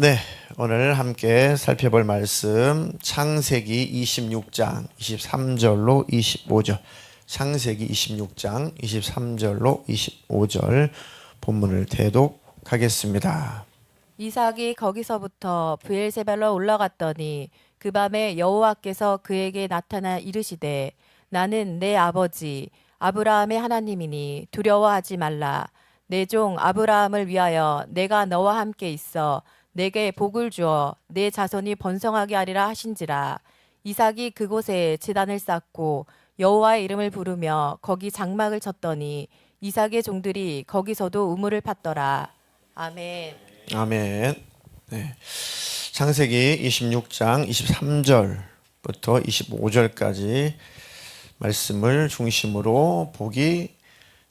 네, 오늘 함께 살펴볼 말씀 창세기 26장 23절로 25절. 창세기 26장 23절로 25절 본문을 대독하겠습니다. 이삭이 거기서부터 브엘세발로 올라갔더니 그 밤에 여호와께서 그에게 나타나 이르시되 나는 내 아버지 아브라함의 하나님이니 두려워하지 말라. 내 종 아브라함을 위하여 내가 너와 함께 있어 내게 복을 주어 내 자손이 번성하게 하리라 하신지라. 이삭이 그곳에 제단을 쌓고 여호와의 이름을 부르며 거기 장막을 쳤더니 이삭의 종들이 거기서도 우물을 팠더라. 아멘. 아멘. 네. 창세기 26장 23절부터 25절까지 말씀을 중심으로 복이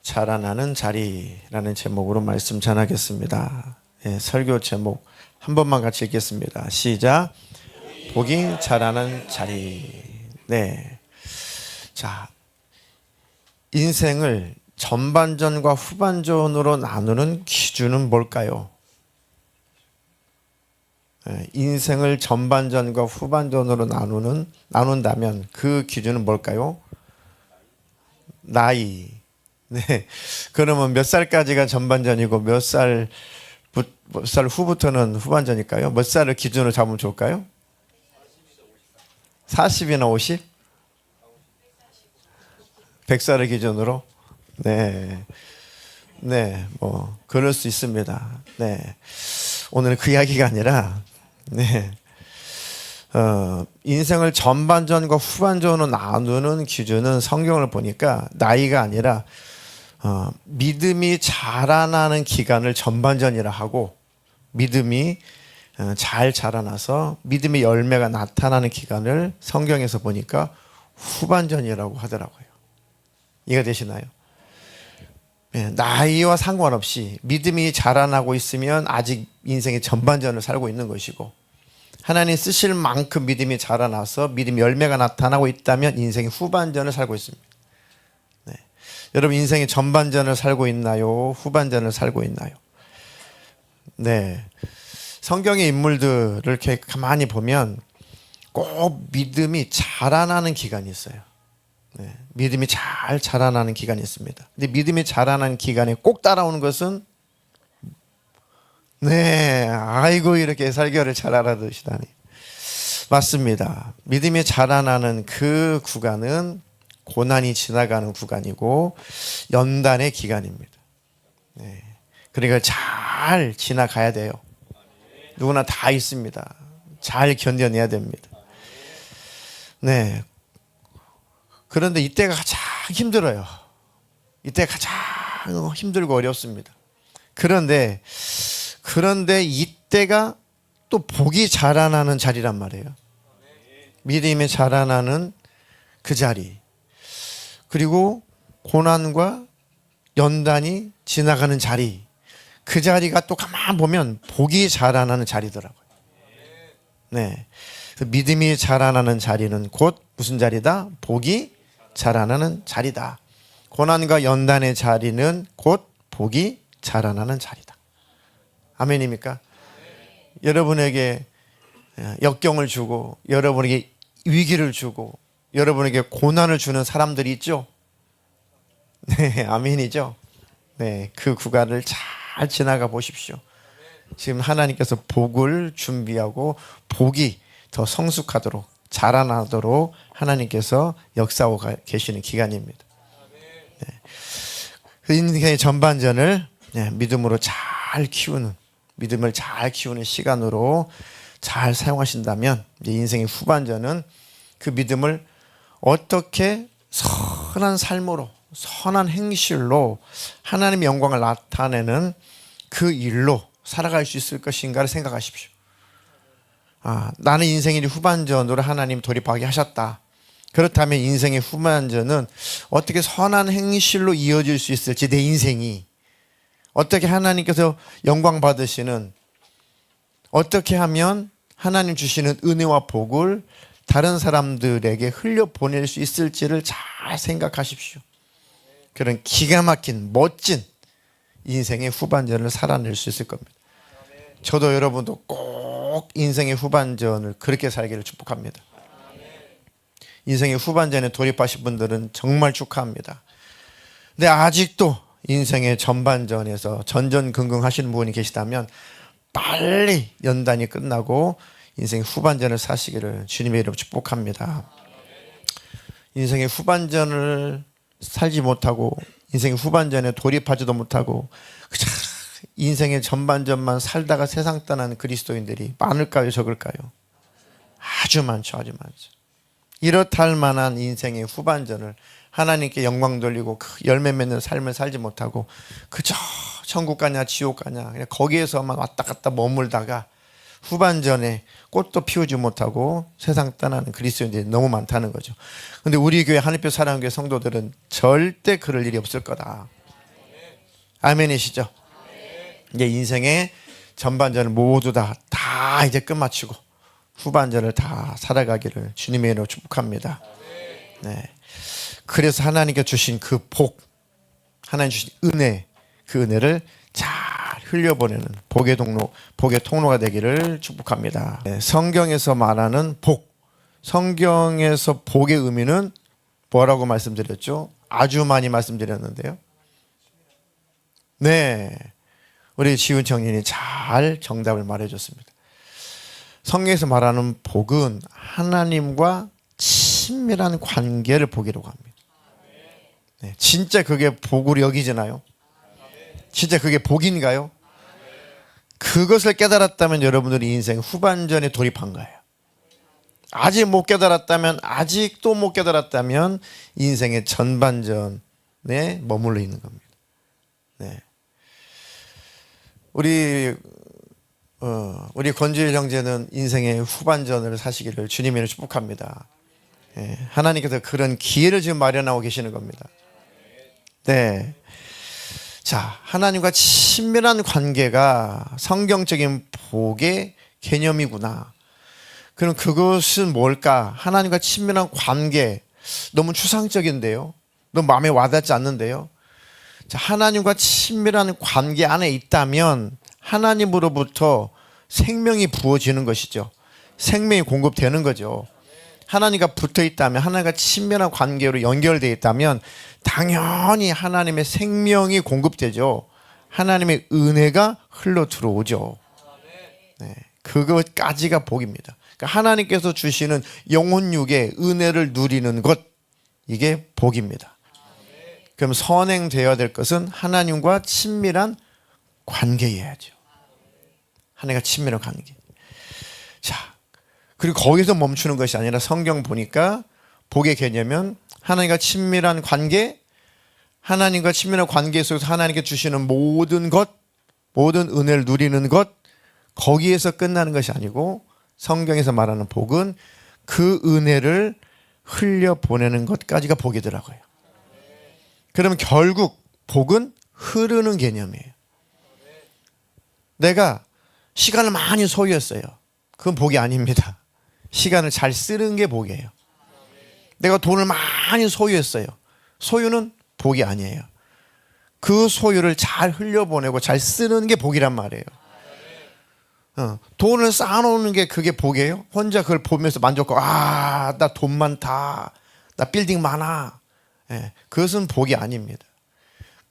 자라나는 자리라는 제목으로 말씀 전하겠습니다. 네, 설교 제목 한 번만 같이 읽겠습니다. 시작. 복이 자라는 자리. 네. 자, 인생을 전반전과 후반전으로 나누는 기준은 뭘까요? 인생을 전반전과 후반전으로 나눈다면 그 기준은 뭘까요? 나이. 네. 그러면 몇 살까지가 전반전이고 몇 살 후부터는 후반전일까요? 몇 살을 기준으로 잡으면 좋을까요? 40이나 50? 100살을 기준으로? 네. 네, 뭐 그럴 수 있습니다. 네. 오늘은 그 이야기가 아니라 네. 인생을 전반전과 후반전으로 나누는 기준은 성경을 보니까 나이가 아니라 믿음이 자라나는 기간을 전반전이라 하고 믿음이 잘 자라나서 믿음의 열매가 나타나는 기간을 성경에서 보니까 후반전이라고 하더라고요. 이해가 되시나요? 네, 나이와 상관없이 믿음이 자라나고 있으면 아직 인생의 전반전을 살고 있는 것이고 하나님 쓰실 만큼 믿음이 자라나서 믿음 열매가 나타나고 있다면 인생의 후반전을 살고 있습니다. 네. 여러분 인생의 전반전을 살고 있나요? 후반전을 살고 있나요? 네. 성경의 인물들을 이렇게 가만히 보면 꼭 믿음이 자라나는 기간이 있어요. 네, 믿음이 잘 자라나는 기간이 있습니다. 근데 믿음이 자라나는 기간에 꼭 따라오는 것은 네, 아이고 이렇게 설교를 잘 알아두시다니. 맞습니다. 믿음이 자라나는 그 구간은 고난이 지나가는 구간이고 연단의 기간입니다. 네, 그러니까 잘 지나가야 돼요. 누구나 다 있습니다. 잘 견뎌내야 됩니다. 네. 그런데 이때가 가장 힘들어요. 이때 가장 힘들고 어렵습니다. 그런데 이때가 또 복이 자라나는 자리란 말이에요. 믿음이 자라나는 그 자리. 그리고 고난과 연단이 지나가는 자리. 그 자리가 또 가만 보면 복이 자라나는 자리더라고요. 네. 믿음이 자라나는 자리는 곧 무슨 자리다? 복이 자라나는 자리다. 고난과 연단의 자리는 곧 복이 자라나는 자리다. 아멘입니까? 여러분에게 역경을 주고 여러분에게 위기를 주고 여러분에게 고난을 주는 사람들이 있죠? 네, 아멘이죠? 네, 그 구간을 잘 지나가 보십시오. 지금 하나님께서 복을 준비하고 복이 더 성숙하도록 자라나도록 하나님께서 역사하고 계시는 기간입니다. 네. 그 인생의 전반전을 믿음으로 잘 키우는 믿음을 잘 키우는 시간으로 잘 사용하신다면 이제 인생의 후반전은 그 믿음을 어떻게 선한 삶으로 선한 행실로 하나님의 영광을 나타내는 그 일로 살아갈 수 있을 것인가를 생각하십시오. 나는 인생의 후반전으로 하나님 돌입하게 하셨다. 그렇다면 인생의 후반전은 어떻게 선한 행실로 이어질 수 있을지 내 인생이 어떻게 하나님께서 영광 받으시는 어떻게 하면 하나님 주시는 은혜와 복을 다른 사람들에게 흘려보낼 수 있을지를 잘 생각하십시오. 그런 기가 막힌 멋진 인생의 후반전을 살아낼 수 있을 겁니다. 저도 여러분도 꼭 꼭 인생의 후반전을 그렇게 살기를 축복합니다. 인생의 후반전에 돌입하신 분들은 정말 축하합니다. 근데 아직도 인생의 전반전에서 전전긍긍 하시는 분이 계시다면 빨리 연단이 끝나고 인생의 후반전을 사시기를 주님의 이름으로 축복합니다. 인생의 후반전을 살지 못하고 인생의 후반전에 돌입하지도 못하고 그저 인생의 전반전만 살다가 세상 떠나는 그리스도인들이 많을까요, 적을까요? 아주 많죠, 아주 많죠. 이렇다 할 만한 인생의 후반전을 하나님께 영광 돌리고 그 열매 맺는 삶을 살지 못하고 그저 천국 가냐 지옥 가냐 그냥 거기에서만 왔다 갔다 머물다가 후반전에 꽃도 피우지 못하고 세상 떠나는 그리스도인들이 너무 많다는 거죠. 근데 우리 교회 하늘빛 사랑교회 성도들은 절대 그럴 일이 없을 거다. 아멘이시죠? 이제 인생의 전반전을 모두 다 이제 끝마치고 후반전을 다 살아가기를 주님의 이름으로 축복합니다. 네. 그래서 하나님께 주신 그 복, 하나님 주신 은혜, 그 은혜를 잘 흘려보내는 복의 통로가 되기를 축복합니다. 네. 성경에서 말하는 복, 성경에서 복의 의미는 뭐라고 말씀드렸죠? 아주 많이 말씀드렸는데요. 네, 우리 지훈 청년이 잘 정답을 말해줬습니다. 성경에서 말하는 복은 하나님과 친밀한 관계를 복이라고 합니다. 네, 진짜 그게 복으로 여기지나요? 진짜 그게 복인가요? 그것을 깨달았다면 여러분들이 인생 후반전에 돌입한 거예요. 아직 못 깨달았다면, 아직도 못 깨달았다면 인생의 전반전에 머물러 있는 겁니다. 네. 우리 권주일 형제는 인생의 후반전을 사시기를 주님을 축복합니다. 네. 하나님께서 그런 기회를 지금 마련하고 계시는 겁니다. 네. 자, 하나님과 친밀한 관계가 성경적인 복의 개념이구나. 그럼 그것은 뭘까? 하나님과 친밀한 관계. 너무 추상적인데요. 너무 마음에 와닿지 않는데요. 자, 하나님과 친밀한 관계 안에 있다면 하나님으로부터 생명이 부어지는 것이죠. 생명이 공급되는 거죠. 하나님과 붙어 있다면, 하나님과 친밀한 관계로 연결되어 있다면 당연히 하나님의 생명이 공급되죠. 하나님의 은혜가 흘러 들어오죠. 네, 그것까지가 복입니다. 그러니까 하나님께서 주시는 영혼육의 은혜를 누리는 것, 이게 복입니다. 그럼 선행되어야 될 것은 하나님과 친밀한 관계여야죠. 하나님과 친밀한 관계. 자, 그리고 거기서 멈추는 것이 아니라 성경 보니까 복의 개념은 하나님과 친밀한 관계, 하나님과 친밀한 관계 속에서 하나님께 주시는 모든 것, 모든 은혜를 누리는 것, 거기에서 끝나는 것이 아니고 성경에서 말하는 복은 그 은혜를 흘려보내는 것까지가 복이더라고요. 그러면 결국 복은 흐르는 개념이에요. 내가 시간을 많이 소유했어요. 그건 복이 아닙니다. 시간을 잘 쓰는 게 복이에요. 내가 돈을 많이 소유했어요. 소유는 복이 아니에요. 그 소유를 잘 흘려보내고 잘 쓰는 게 복이란 말이에요. 돈을 쌓아놓는 게 그게 복이에요? 혼자 그걸 보면서 만족하고 나 돈 많다, 나 빌딩 많아. 그것은 복이 아닙니다.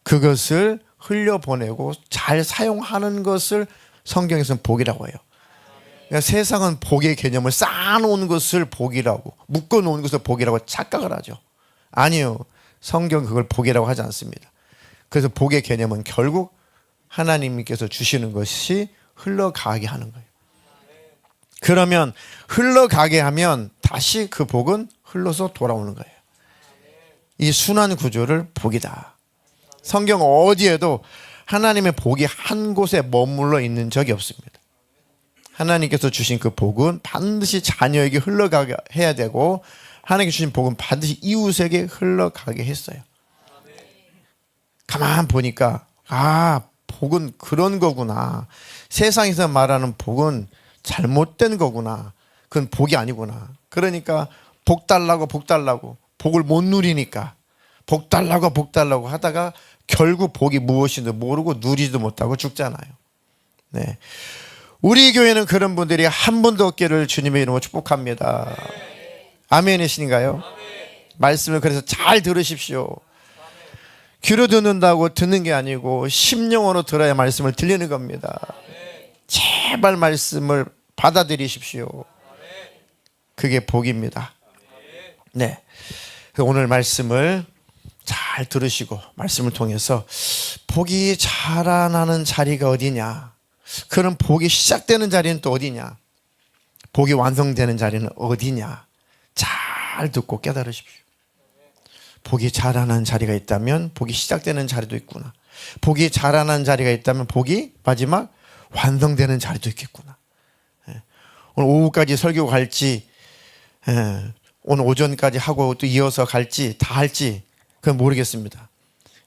그것을 흘려보내고 잘 사용하는 것을 성경에서는 복이라고 해요. 그러니까 세상은 복의 개념을 쌓아놓은 것을 복이라고, 묶어놓은 것을 복이라고 착각을 하죠. 아니요, 성경은 그걸 복이라고 하지 않습니다. 그래서 복의 개념은 결국 하나님께서 주시는 것이 흘러가게 하는 거예요. 그러면 흘러가게 하면 다시 그 복은 흘러서 돌아오는 거예요. 이 순환 구조를 복이다. 성경 어디에도 하나님의 복이 한 곳에 머물러 있는 적이 없습니다. 하나님께서 주신 그 복은 반드시 자녀에게 흘러가게 해야 되고, 하나님께 주신 복은 반드시 이웃에게 흘러가게 했어요. 가만 보니까 복은 그런 거구나. 세상에서 말하는 복은 잘못된 거구나. 그건 복이 아니구나. 그러니까 복 달라고 복을 못 누리니까 복 달라고 하다가 결국 복이 무엇인지 모르고 누리지도 못하고 죽잖아요. 네. 우리 교회는 그런 분들이 한 분도 없기를 주님의 이름으로 축복합니다. 아멘이신가요? 말씀을 그래서 잘 들으십시오. 귀로 듣는다고 듣는 게 아니고 심령으로 들어야 말씀을 들리는 겁니다. 제발 말씀을 받아들이십시오. 그게 복입니다. 네, 오늘 말씀을 잘 들으시고 말씀을 통해서 복이 자라나는 자리가 어디냐, 그런 복이 시작되는 자리는 또 어디냐, 복이 완성되는 자리는 어디냐, 잘 듣고 깨달으십시오. 복이 자라나는 자리가 있다면 복이 시작되는 자리도 있구나. 복이 자라나는 자리가 있다면 복이 마지막 완성되는 자리도 있겠구나. 오늘 오후까지 설교 갈지, 오늘 오전까지 하고 또 이어서 갈지 다 할지 그건 모르겠습니다.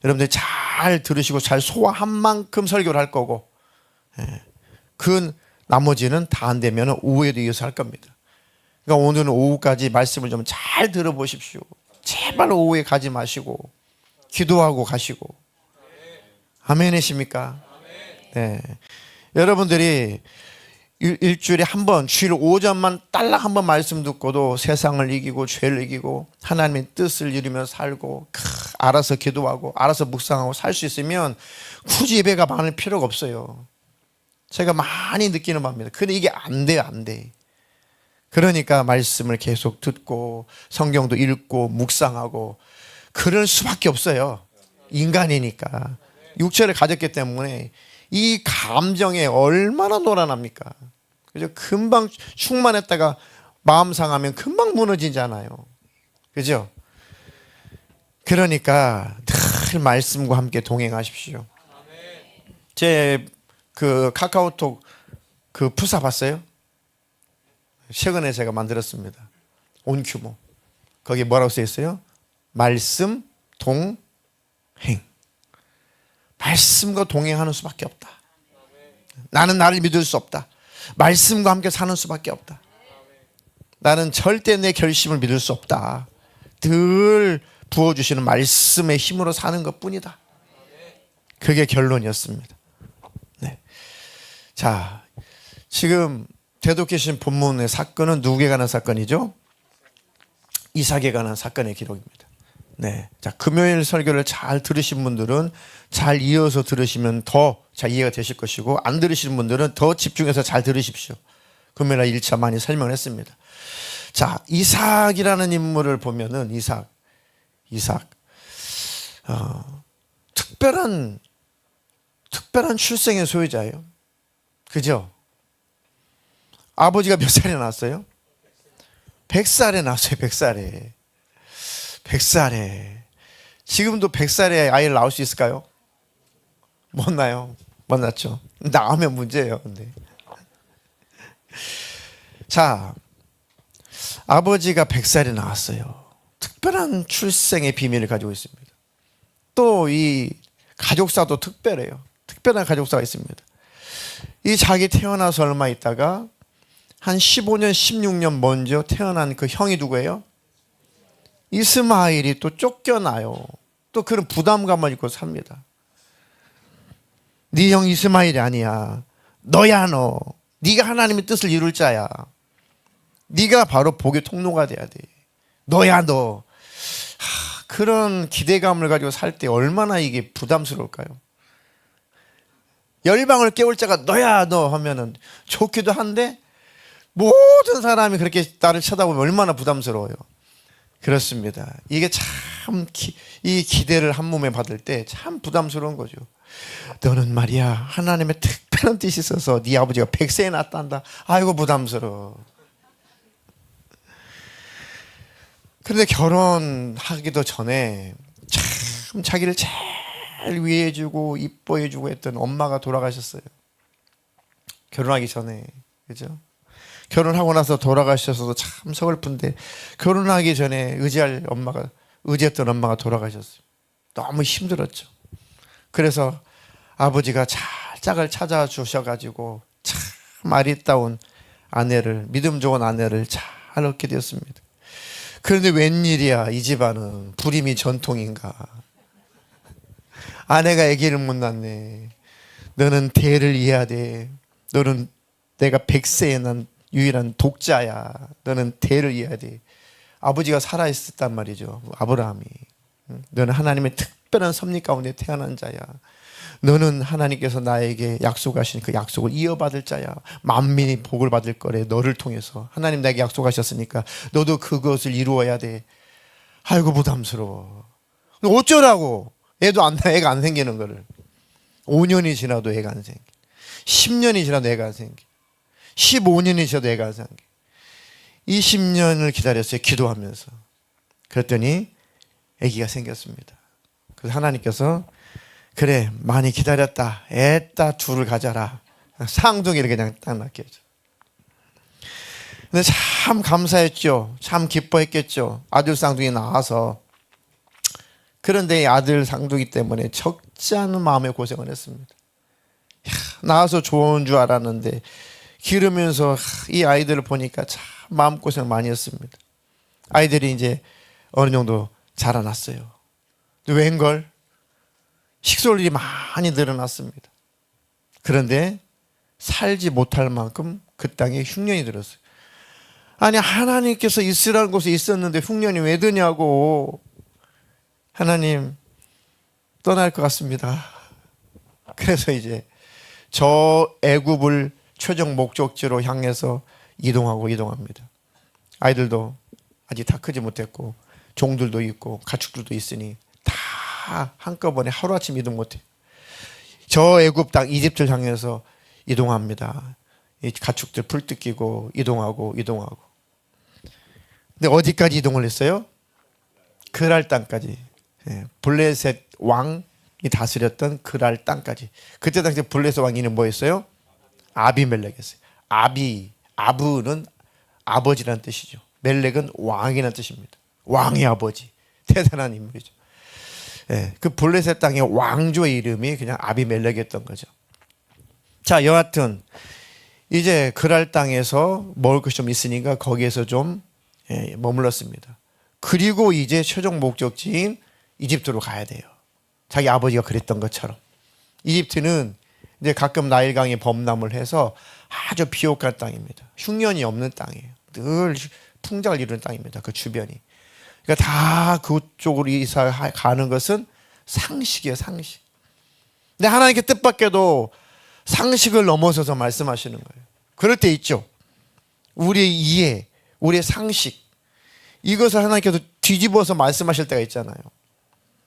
여러분들 잘 들으시고 잘 소화한 만큼 설교를 할 거고, 그 나머지는 다 안 되면 오후에도 이어서 할 겁니다. 그러니까 오늘은 오후까지 말씀을 좀 잘 들어보십시오. 제발 오후에 가지 마시고 기도하고 가시고. 아멘이십니까? 네. 여러분들이 일주일에 한 번, 주일 오전만 딸락 한 번 말씀 듣고도 세상을 이기고 죄를 이기고 하나님의 뜻을 이루며 살고 알아서 기도하고 알아서 묵상하고 살 수 있으면 굳이 예배가 많을 필요가 없어요. 제가 많이 느끼는 바입니다. 근데 이게 안 돼요, 안 돼. 그러니까 말씀을 계속 듣고 성경도 읽고 묵상하고 그럴 수밖에 없어요. 인간이니까. 육체를 가졌기 때문에 이 감정에 얼마나 놀아납니까? 그죠? 금방 충만했다가 마음 상하면 금방 무너지잖아요. 그죠? 그러니까 늘 말씀과 함께 동행하십시오. 제 그 카카오톡 그 푸사 봤어요? 최근에 제가 만들었습니다. 온 규모. 거기 뭐라고 써 있어요? 말씀 동행. 말씀과 동행하는 수밖에 없다. 나는 나를 믿을 수 없다. 말씀과 함께 사는 수밖에 없다. 나는 절대 내 결심을 믿을 수 없다. 늘 부어주시는 말씀의 힘으로 사는 것뿐이다. 그게 결론이었습니다. 네. 자, 지금 대독해신 본문의 사건은 누구에 관한 사건이죠? 이삭에 관한 사건의 기록입니다. 네. 자, 금요일 설교를 잘 들으신 분들은 잘 이어서 들으시면 더 잘 이해가 되실 것이고, 안 들으시는 분들은 더 집중해서 잘 들으십시오. 금요일날 1차 많이 설명을 했습니다. 자, 이삭이라는 인물을 보면은 이삭 특별한 출생의 소유자예요. 그죠? 아버지가 몇 살에 낳았어요? 100살에 낳았어요. 100살에. 지금도 100살에 아이를 낳을 수 있을까요? 못 낳아요. 못 낳죠. 낳으면 문제예요. 근데. 자, 아버지가 100살에 낳았어요. 특별한 출생의 비밀을 가지고 있습니다. 또 이 가족사도 특별해요. 특별한 가족사가 있습니다. 이 자기 태어나서 얼마 있다가 한 15년, 16년 먼저 태어난 그 형이 누구예요? 이스마엘이 또 쫓겨나요. 또 그런 부담감을 입고 삽니다. 네 형 이스마엘이 아니야. 너야 너. 네가 하나님의 뜻을 이룰 자야. 네가 바로 복의 통로가 돼야 돼. 너야 너. 그런 기대감을 가지고 살 때 얼마나 이게 부담스러울까요? 열방을 깨울 자가 너야 너 하면은 좋기도 한데 모든 사람이 그렇게 나를 쳐다보면 얼마나 부담스러워요. 그렇습니다. 이게 참 이 기대를 한 몸에 받을 때 참 부담스러운 거죠. 너는 말이야 하나님의 특별한 뜻이 있어서 네 아버지가 100세에 낳았단다. 아이고 부담스러워. 그런데 결혼하기도 전에 참 자기를 제일 위해주고 이뻐해주고 했던 엄마가 돌아가셨어요. 결혼하기 전에. 그죠? 결혼하고 나서 돌아가셔서도 참 서글픈데 결혼하기 전에 의지했던 엄마가 돌아가셨어요. 너무 힘들었죠. 그래서 아버지가 잘 짝을 찾아 주셔가지고 참 아리따운 아내를, 믿음 좋은 아내를 잘 얻게 되었습니다. 그런데 웬일이야, 이 집안은 불임이 전통인가. 아내가 아기를 못 낳네. 너는 대를 이해해야 돼. 너는 내가 100세에 난 유일한 독자야. 너는 대를 이어야 돼. 아버지가 살아있었단 말이죠. 아브라함이. 너는 하나님의 특별한 섭리 가운데 태어난 자야. 너는 하나님께서 나에게 약속하신 그 약속을 이어받을 자야. 만민이 복을 받을 거래. 너를 통해서. 하나님 나에게 약속하셨으니까 너도 그것을 이루어야 돼. 아이고 부담스러워. 어쩌라고. 애가 안 생기는 거를. 5년이 지나도 애가 안 생겨. 10년이 지나도 애가 안 생겨. 15년이 지나도 애가 안 생겨. 20년을 기다렸어요. 기도하면서. 그랬더니 아기가 생겼습니다. 그래서 하나님께서 그래 많이 기다렸다. 애따 둘을 가져라. 쌍둥이를 그냥 딱 낳겠죠. 근데 참 감사했죠. 참 기뻐했겠죠. 아들 쌍둥이 나와서. 그런데 이 아들 쌍둥이 때문에 적지 않은 마음의 고생을 했습니다. 나와서 좋은 줄 알았는데 기르면서 이 아이들을 보니까 참 마음고생을 많이 했습니다. 아이들이 이제 어느 정도 자라났어요. 웬걸 식솔일이 많이 늘어났습니다. 그런데 살지 못할 만큼 그 땅에 흉년이 들었어요. 아니 하나님께서 있으라는 곳에 있었는데 흉년이 왜 드냐고. 하나님 떠날 것 같습니다. 그래서 이제 저 애굽을 최종 목적지로 향해서 이동합니다. 아이들도 아직 다 크지 못했고 종들도 있고 가축들도 있으니 다 한꺼번에 하루아침 이동 못해요. 저 애굽 땅 이집트를 향해서 이동합니다. 이 가축들 풀 뜯기고 이동하고. 근데 어디까지 이동을 했어요? 그랄 땅까지. 블레셋 왕이 다스렸던 그랄 땅까지. 그때 당시 블레셋 왕이는 뭐였어요? 아비멜렉이었어요. 아브는 아버지라는 뜻이죠. 멜렉은 왕이라는 뜻입니다. 왕의 아버지. 대단한 인물이죠. 그 블레셋 땅의 왕조의 이름이 그냥 아비멜렉이었던 거죠. 자, 여하튼 이제 그랄 땅에서 먹을 것이 좀 있으니까 거기에서 좀 머물렀습니다. 그리고 이제 최종 목적지인 이집트로 가야 돼요. 자기 아버지가 그랬던 것처럼. 이집트는 이제 가끔 나일강이 범람을 해서 아주 비옥한 땅입니다. 흉년이 없는 땅이에요. 늘 풍작을 이루는 땅입니다. 그 주변이. 그러니까 다 그쪽으로 이사 가는 것은 상식이에요, 상식. 근데 하나님께 뜻밖에도 상식을 넘어서서 말씀하시는 거예요. 그럴 때 있죠. 우리의 이해, 우리의 상식, 이것을 하나님께서 뒤집어서 말씀하실 때가 있잖아요.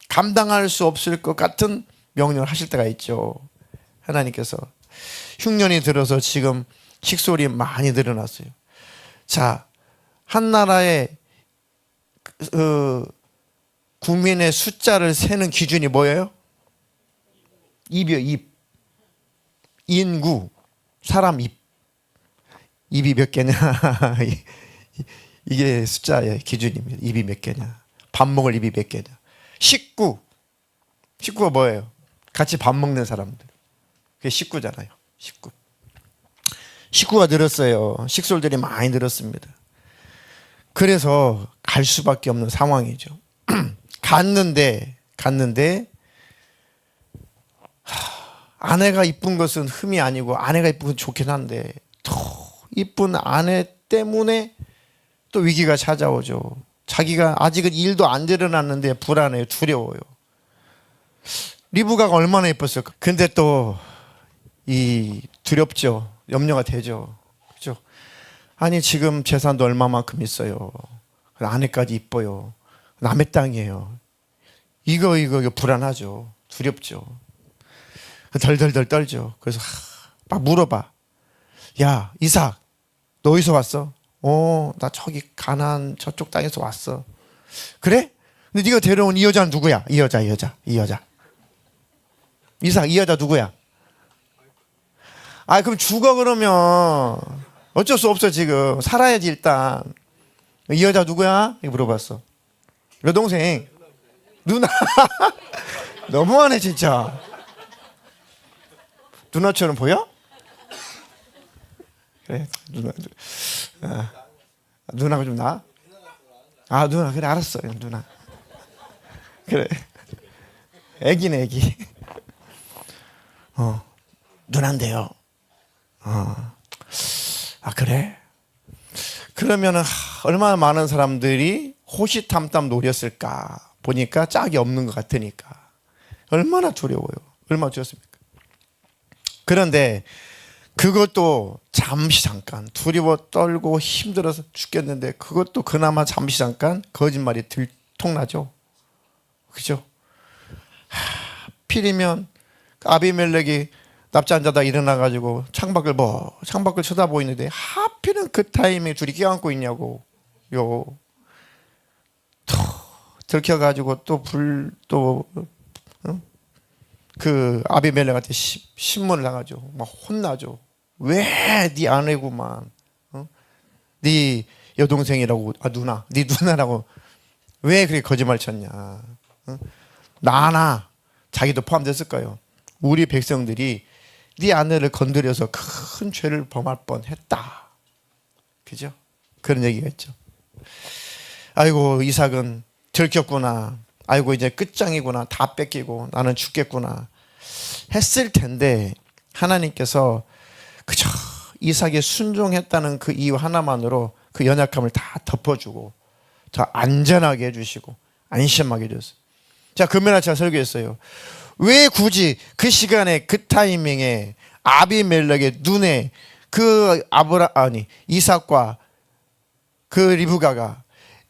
감당할 수 없을 것 같은 명령을 하실 때가 있죠. 하나님께서 흉년이 들어서 지금 식솔이 많이 늘어났어요. 자, 한 나라의 국민의 숫자를 세는 기준이 뭐예요? 입이요, 입. 인구, 사람 입. 입이 몇 개냐? 이게 숫자의 기준입니다. 입이 몇 개냐? 밥 먹을 입이 몇 개냐? 식구가 뭐예요? 같이 밥 먹는 사람들. 그게 식구잖아요. 식구가 늘었어요. 식솔들이 많이 늘었습니다. 그래서 갈 수밖에 없는 상황이죠. 갔는데 아내가 이쁜 것은 흠이 아니고 아내가 이쁜 건 좋긴 한데 더 이쁜 아내 때문에 또 위기가 찾아오죠. 자기가 아직은 일도 안 일어났는데 불안해요. 두려워요. 리브가가 얼마나 예뻤을까. 근데 또 이 두렵죠. 염려가 되죠. 그죠? 아니 지금 재산도 얼마만큼 있어요. 아내까지 이뻐요. 남의 땅이에요. 이거 불안하죠. 두렵죠. 덜덜덜 떨죠. 그래서 막 물어봐. 야 이삭 너 어디서 왔어? 나 저기 가나안 저쪽 땅에서 왔어. 그래? 근데 네가 데려온 이 여자는 누구야? 이 여자. 이삭 이 여자 누구야? 그럼 죽어 그러면 어쩔 수 없어. 지금 살아야지. 일단 이 여자 누구야? 이거 물어봤어. 여동생 누나. 너무하네 진짜. 누나처럼 보여? 그래 누나가 좀 나아? 누나 그래 알았어. 누나 그래 애기네 애기. 누난데요. 아 그래? 그러면은 얼마나 많은 사람들이 호시탐탐 노렸을까 보니까 짝이 없는 것 같으니까 얼마나 두려워요. 얼마나 두렵습니까? 그런데 그것도 잠시 잠깐 두려워 떨고 힘들어서 죽겠는데 그것도 그나마 잠시 잠깐 거짓말이 들통나죠. 그죠? 필이면 아비멜렉이 납치 안 자다 일어나가지고 창밖을 쳐다보이는데 하필은 그 타임에 둘이 껴안고 있냐고 들켜가지고 그 아비멜렉한테 신문을 나가죠. 막 혼나죠. 왜 네 아내구만, 네 여동생이라고, 네 누나라고 왜 그렇게 거짓말 쳤냐. 나나 자기도 포함됐을 거예요. 우리 백성들이 네 아내를 건드려서 큰 죄를 범할 뻔했다. 그죠? 그런 얘기가 있죠. 아이고 이삭은 들켰구나. 아이고 이제 끝장이구나. 다 뺏기고 나는 죽겠구나 했을 텐데 하나님께서 그저 이삭이 순종했다는 그 이유 하나만으로 그 연약함을 다 덮어주고 더 안전하게 해주시고 안심하게 해줬어요. 자, 금요일날 제가 설교했어요. 왜 굳이 그 시간에 그 타이밍에 아비멜렉의 눈에 그 이삭과 그 리브가가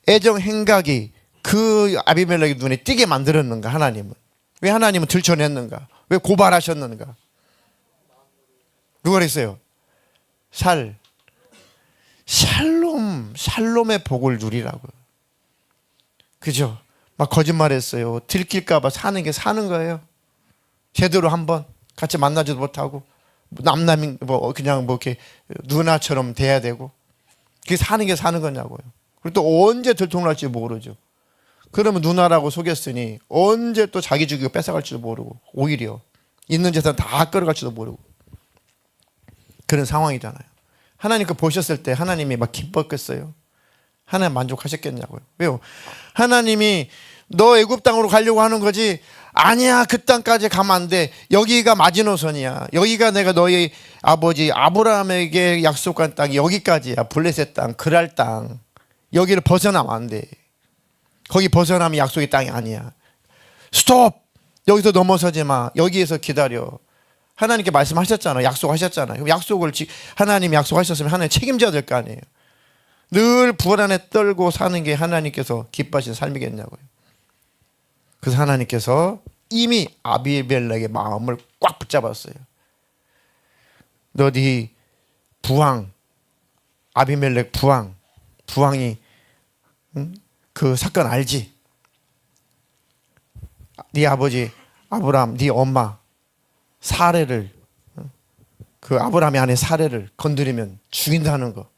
애정 행각이 그 아비멜렉의 눈에 띄게 만들었는가? 하나님은 왜 하나님은 들춰냈는가? 왜 고발하셨는가? 누가 그랬어요? 샬롬의 복을 누리라고요. 그죠? 막 거짓말했어요. 들킬까봐 사는 게 사는 거예요. 제대로 한번 같이 만나지도 못하고 남남인 그냥 이렇게 누나처럼 돼야 되고 그게 사는 게 사는 거냐고요. 그리고 또 언제 들통날지 모르죠. 그러면 누나라고 속였으니 언제 또 자기 죽이고 뺏어갈지도 모르고 오히려 있는 재산 다 끌어갈지도 모르고 그런 상황이잖아요. 하나님 그 보셨을 때 하나님이 막 기뻤겠어요? 하나님 만족하셨겠냐고요. 왜요? 하나님이 너 애굽 땅으로 가려고 하는 거지? 아니야, 그 땅까지 가면 안 돼. 여기가 마지노선이야. 여기가 내가 너희 아버지 아브라함에게 약속한 땅이 여기까지야. 블레셋 땅, 그랄 땅. 여기를 벗어나면 안 돼. 거기 벗어나면 약속의 땅이 아니야. 스톱! 여기서 넘어서지 마. 여기에서 기다려. 하나님께 말씀하셨잖아요. 약속하셨잖아요. 그럼 하나님이 약속하셨으면 하나님 책임져야 될 거 아니에요. 늘 불안에 떨고 사는 게 하나님께서 기뻐하신 삶이겠냐고요. 그래서 하나님께서 이미 아비멜렉의 마음을 꽉 붙잡았어요. 너 네 부왕 아비멜렉 부왕이 그 사건 알지? 네 아버지 아브라함 네 엄마 사례를 그 아브라함의 아내 사례를 건드리면 죽인다는 거.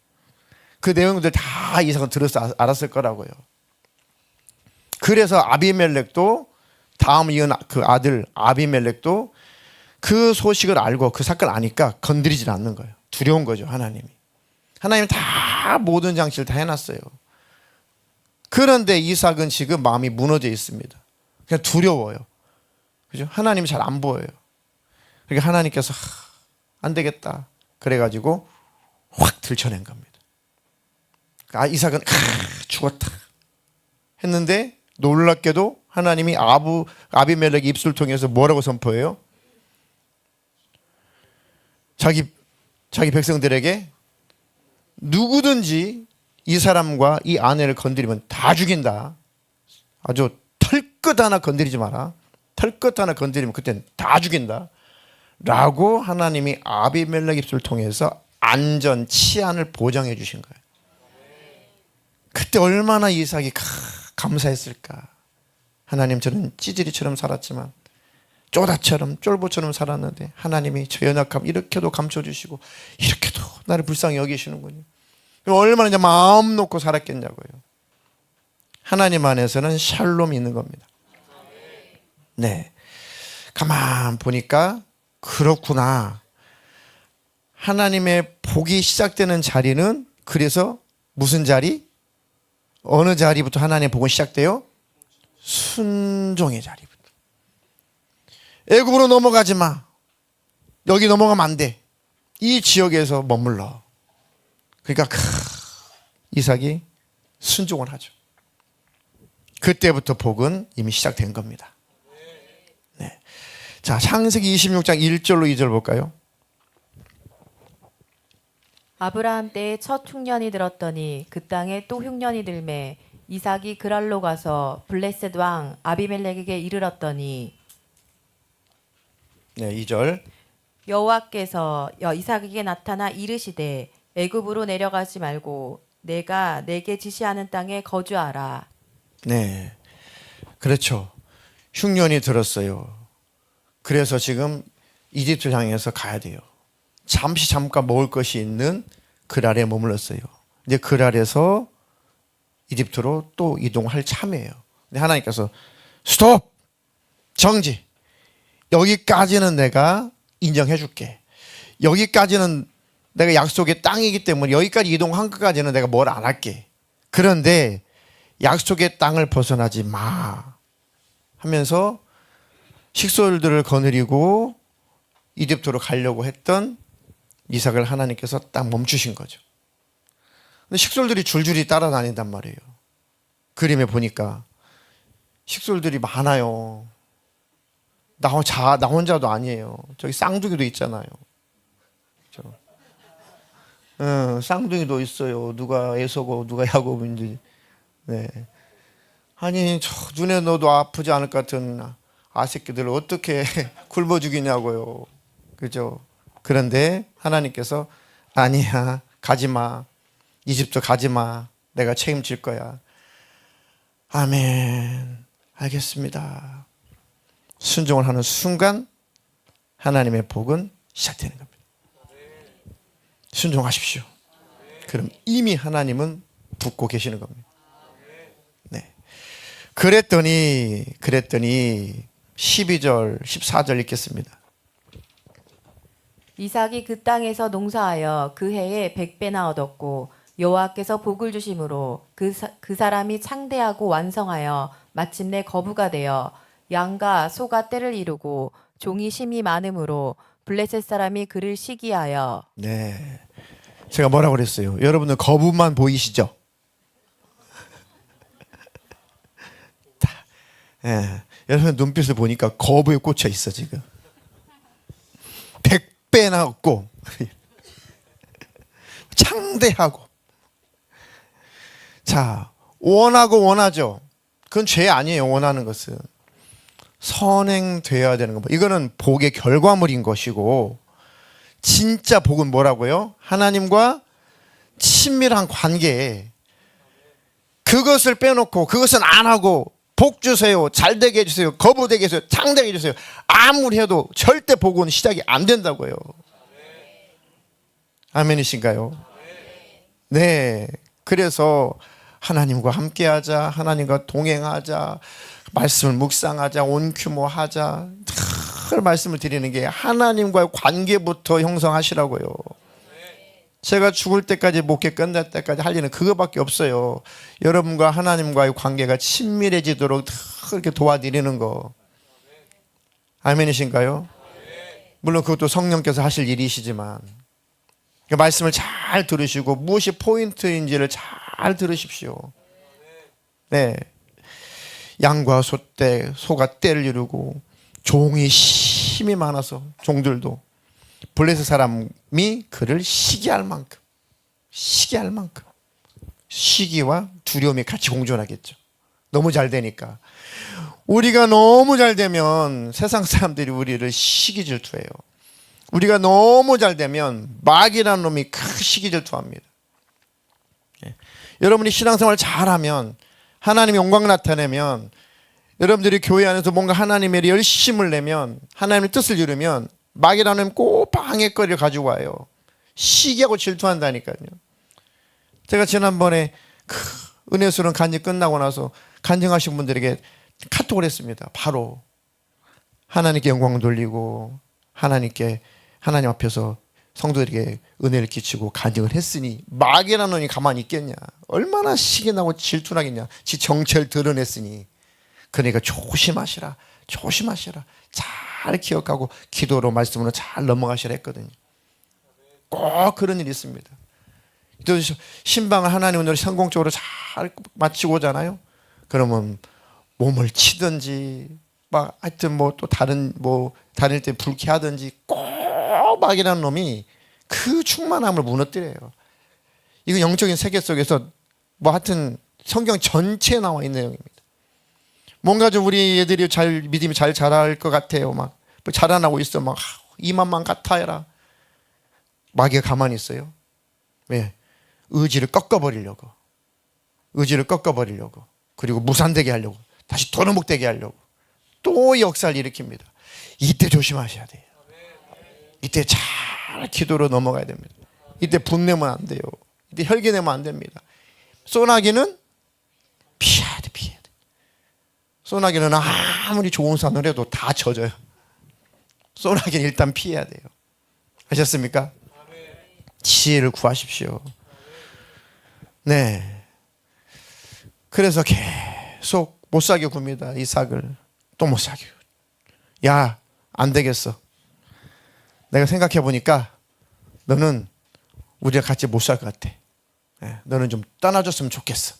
그 내용들 다 이삭은 들어서 알았을 거라고요. 그래서 아비멜렉도 다음 이은 그 아들 아비멜렉도 그 소식을 알고 그 사건을 아니까 건드리질 않는 거예요. 두려운 거죠. 하나님이 다 모든 장치를 다 해놨어요. 그런데 이삭은 지금 마음이 무너져 있습니다. 그냥 두려워요. 그죠? 하나님이 잘 안 보여요. 그러니까 하나님께서 안 되겠다 그래가지고 확 들춰낸 겁니다. 이삭은 죽었다 했는데 놀랍게도 하나님이 아비멜렉의 입술을 통해서 뭐라고 선포해요? 자기 백성들에게 누구든지 이 사람과 이 아내를 건드리면 다 죽인다. 아주 털끝 하나 건드리지 마라. 털끝 하나 건드리면 그때는 다 죽인다. 라고 하나님이 아비멜렉 입술을 통해서 안전, 치안을 보장해 주신 거예요. 그때 얼마나 이삭이 감사했을까. 하나님, 저는 찌질이처럼 살았지만 쪼다처럼 쫄보처럼 살았는데 하나님이 저 연약함 이렇게도 감춰주시고 이렇게도 나를 불쌍히 여기시는군요. 얼마나 이제 마음 놓고 살았겠냐고요. 하나님 안에서는 샬롬이 있는 겁니다. 네, 가만 보니까 그렇구나. 하나님의 복이 시작되는 자리는 그래서 무슨 자리? 어느 자리부터 하나님의 복은 시작돼요? 순종의 자리부터. 애굽으로 넘어가지 마. 여기 넘어가면 안 돼. 이 지역에서 머물러. 그러니까 이삭이 순종을 하죠. 그때부터 복은 이미 시작된 겁니다. 네. 자, 창세기 26장 1절로 2절 볼까요? 아브라함 때에 첫 흉년이 들었더니 그 땅에 또 흉년이 들매 이삭이 그랄로 가서 블레셋 왕 아비멜렉에게 이르렀더니 네, 2절. 여호와께서 이삭에게 나타나 이르시되 애굽으로 내려가지 말고 내가 내게 지시하는 땅에 거주하라. 네. 그렇죠. 흉년이 들었어요. 그래서 지금 이집트를 향해서 가야 돼요. 잠깐 먹을 것이 있는 그랄에 머물렀어요. 이제 그랄에서 이집트로 또 이동할 참이에요. 근데 하나님께서 스톱! 정지! 여기까지는 내가 인정해 줄게. 여기까지는 내가 약속의 땅이기 때문에 여기까지 이동한 것까지는 내가 뭘 안 할게. 그런데 약속의 땅을 벗어나지 마 하면서 식솔들을 거느리고 이집트로 가려고 했던 이삭을 하나님께서 딱 멈추신 거죠. 근데 식솔들이 줄줄이 따라다닌단 말이에요. 그림에 보니까 식솔들이 많아요. 나 혼자도 아니에요. 저기 쌍둥이도 있잖아요. 그렇죠? 쌍둥이도 있어요. 누가 에서고 누가 야곱인지. 네. 아니 저 눈에 넣어도 아프지 않을 것 같은 아새끼들을 어떻게 굶어 죽이냐고요. 그죠? 그런데 하나님께서 아니야, 가지마. 이집트 가지마. 내가 책임질 거야. 아멘. 알겠습니다. 순종을 하는 순간 하나님의 복은 시작되는 겁니다. 순종하십시오. 그럼 이미 하나님은 붙고 계시는 겁니다. 네. 그랬더니 12절, 14절 읽겠습니다. 이삭이 그 땅에서 농사하여 그 해에 100배나 얻었고 여호와께서 복을 주심으로 그 사람이 창대하고 완성하여 마침내 거부가 되어 양과 소가 떼를 이루고 종이 심이 많음으로 블레셋 사람이 그를 시기하여. 네. 제가 뭐라고 그랬어요? 여러분들 거부만 보이시죠? 예. 여러분 눈빛을 보니까 거부에 꽂혀 있어 지금. 100배나 얻고 창대하고. 자, 원하죠. 그건 죄 아니에요. 원하는 것은 선행되어야 되는 겁니다. 이거는 복의 결과물인 것이고, 진짜 복은 뭐라고요? 하나님과 친밀한 관계. 그것을 빼놓고 그것은 안 하고 복 주세요, 잘 되게 해주세요, 거부되게 해주세요, 창대하게 해주세요, 아무리 해도 절대 복은 시작이 안 된다고요. 아멘이신가요? 네. 그래서 하나님과 함께하자, 하나님과 동행하자, 말씀을 묵상하자, 온 규모 하자, 늘 말씀을 드리는 게 하나님과의 관계부터 형성하시라고요. 제가 죽을 때까지 목회 끝날 때까지 할 일은 그거밖에 없어요. 여러분과 하나님과의 관계가 친밀해지도록 이렇게 도와드리는 거. 아멘이신가요? 물론 그것도 성령께서 하실 일이시지만 그 말씀을 잘 들으시고 무엇이 포인트인지를 잘 들으십시오. 네, 양과 소가 떼를 이루고 종이 힘이 많아서 종들도 블레셋 사람이 그를 시기할 만큼 시기와 두려움이 같이 공존하겠죠. 너무 잘 되니까. 우리가 너무 잘 되면 세상 사람들이 우리를 시기 질투해요. 우리가 너무 잘 되면 마귀라는 놈이 시기 질투합니다. 여러분이 신앙생활 잘하면, 하나님의 영광 나타내면, 여러분들이 교회 안에서 뭔가 하나님의 열심을 내면, 하나님의 뜻을 이루면 마귀라는 놈이 꼭 방해거리를 가지고 와요. 시기하고 질투한다니까요. 제가 지난번에 은혜수련 간증 끝나고 나서 간증하신 분들에게 카톡을 했습니다. 바로 하나님께 영광 돌리고 하나님 앞에서 성도들에게 은혜를 끼치고 간증을 했으니 마귀라는 놈이 가만히 있겠냐. 얼마나 시기나고 질투나겠냐. 지 정체를 드러냈으니. 그러니까 조심하시라. 잘 기억하고 기도로 말씀으로 잘 넘어가시라 했거든요. 꼭 그런 일이 있습니다. 또 신방을 하나님으로 성공적으로 잘 마치고 오잖아요. 그러면 몸을 치든지 막 하여튼 뭐 또 다른 뭐 다닐 때 불쾌하든지 꼬박이라는 놈이 그 충만함을 무너뜨려요. 이거 영적인 세계 속에서 뭐 하여튼 성경 전체에 나와 있는 내용입니다. 뭔가 좀 우리 애들이 잘 믿음이 잘 자랄 것 같아요. 막 자라나고 있어. 막 이만만 같아라. 마귀가 가만히 있어요. 왜? 의지를 꺾어버리려고. 의지를 꺾어버리려고. 그리고 무산되게 하려고. 다시 도루묵되게 하려고. 또 역사를 일으킵니다. 이때 조심하셔야 돼요. 이때 잘 기도로 넘어가야 됩니다. 이때 분내면 안 돼요. 이때 혈기내면 안 됩니다. 소나기는 피해야 돼, 피해야 돼. 소나기는 아무리 좋은 산을 해도 다 젖어요. 소나기는 일단 피해야 돼요. 아셨습니까? 지혜를 구하십시오. 네. 그래서 계속 못 사게 굽니다. 이삭을. 또 못 사게. 야, 안 되겠어. 내가 생각해 보니까 너는 우리가 같이 못 살 것 같아. 너는 좀 떠나줬으면 좋겠어.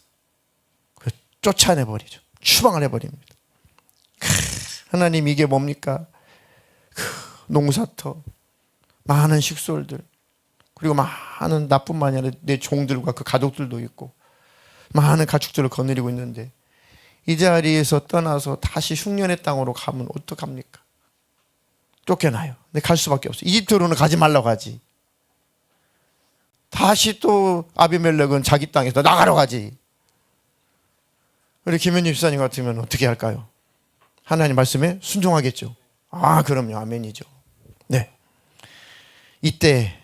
쫓아내버리죠. 추방을 해버립니다. 하나님, 이게 뭡니까? 농사터, 많은 식솔들, 그리고 많은 나뿐만 아니라 내 종들과 그 가족들도 있고 많은 가축들을 거느리고 있는데 이 자리에서 떠나서 다시 흉년의 땅으로 가면 어떡합니까? 쫓겨나요. 근데 갈 수밖에 없어요. 이집트로는 가지 말라고 하지. 다시 또 아비멜렉은 자기 땅에서 나가러 가지. 우리 김현님 집사님 같으면 어떻게 할까요? 하나님 말씀에 순종하겠죠. 아, 그럼요. 아멘이죠. 네. 이때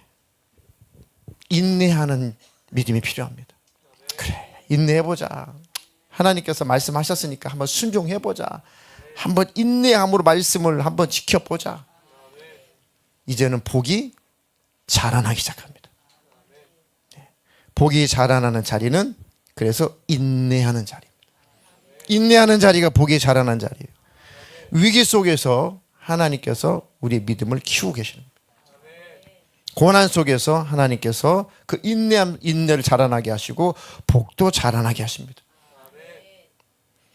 인내하는 믿음이 필요합니다. 그래, 인내해보자. 하나님께서 말씀하셨으니까 한번 순종해보자. 한번 인내함으로 말씀을 한번 지켜보자. 이제는 복이 자라나기 시작합니다. 복이 자라나는 자리는 그래서 인내하는 자리입니다. 인내하는 자리가 복이 자라나는 자리예요. 위기 속에서 하나님께서 우리의 믿음을 키우고 계십니다. 고난 속에서 하나님께서 그 인내를 자라나게 하시고 복도 자라나게 하십니다.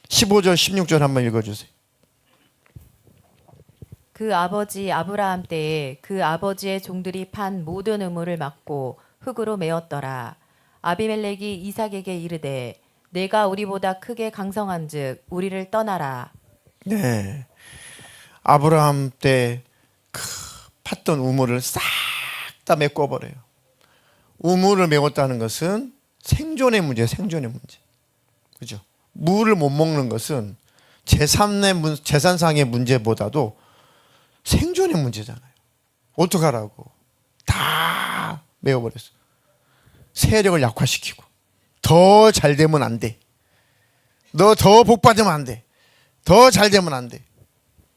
15절 16절 한번 읽어주세요. 그 아버지 아브라함 때에 그 아버지의 종들이 판 모든 우물을 막고 흙으로 메었더라. 아비멜렉이 이삭에게 이르되 내가 우리보다 크게 강성한즉 우리를 떠나라. 네, 아브라함 때 팠던 우물을 싹 다 메꿔버려요. 우물을 메웠다는 것은 생존의 문제예요. 생존의 문제. 그죠? 물을 못 먹는 것은 재산상의 문제보다도 생존의 문제잖아요. 어떡하라고. 다 메워버렸어. 세력을 약화시키고 더 잘 되면 안 돼. 너 더 복받으면 안 돼. 더 잘 되면 안 돼.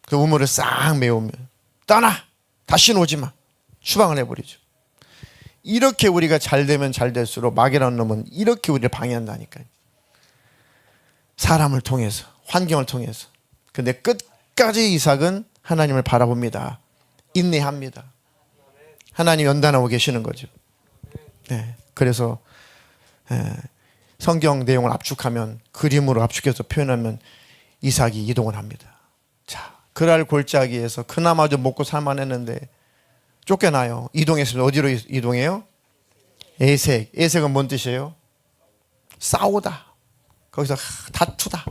그 우물을 싹 메우면 떠나. 다시는 오지 마. 추방을 해버리죠. 이렇게 우리가 잘 되면 잘 될수록 마귀라는 놈은 이렇게 우리를 방해한다니까요. 사람을 통해서, 환경을 통해서. 근데 끝까지 이삭은 하나님을 바라봅니다. 인내합니다. 하나님 연단하고 계시는 거죠. 네, 그래서 성경 내용을 압축하면, 그림으로 압축해서 표현하면 이삭이 이동을 합니다. 자, 그랄 골짜기에서 그나마 좀 먹고 살만했는데 쫓겨나요. 이동했으면 어디로 이동해요? 에색. 에색은 뭔 뜻이에요? 싸우다. 거기서 다투다.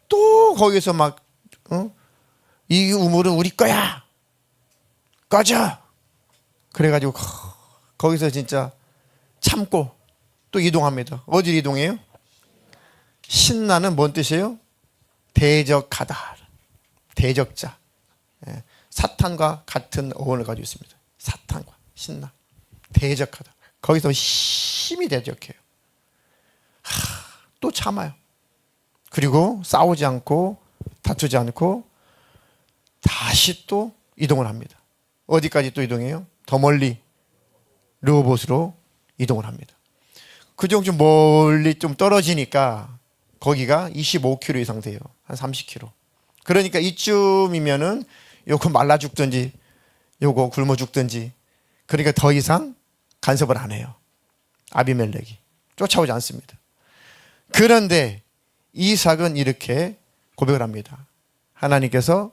또 거기서 막 이 우물은 우리 거야. 꺼져. 그래가지고 거기서 진짜 참고 또 이동합니다. 어디로 이동해요? 신나는 뭔 뜻이에요? 대적하다. 대적자. 사탄과 같은 어원을 가지고 있습니다. 사탄과 신나. 대적하다. 거기서 심히 대적해요. 또 참아요. 그리고 싸우지 않고 다투지 않고 다시 또 이동을 합니다. 어디까지 또 이동해요? 더 멀리 르호봇으로 이동을 합니다. 그 정도 멀리 좀 떨어지니까 거기가 25km 이상 돼요. 한 30km. 그러니까 이쯤이면은 요거 말라 죽든지 요거 굶어 죽든지, 그러니까 더 이상 간섭을 안 해요. 아비멜렉이 쫓아오지 않습니다. 그런데 이삭은 이렇게 고백을 합니다. 하나님께서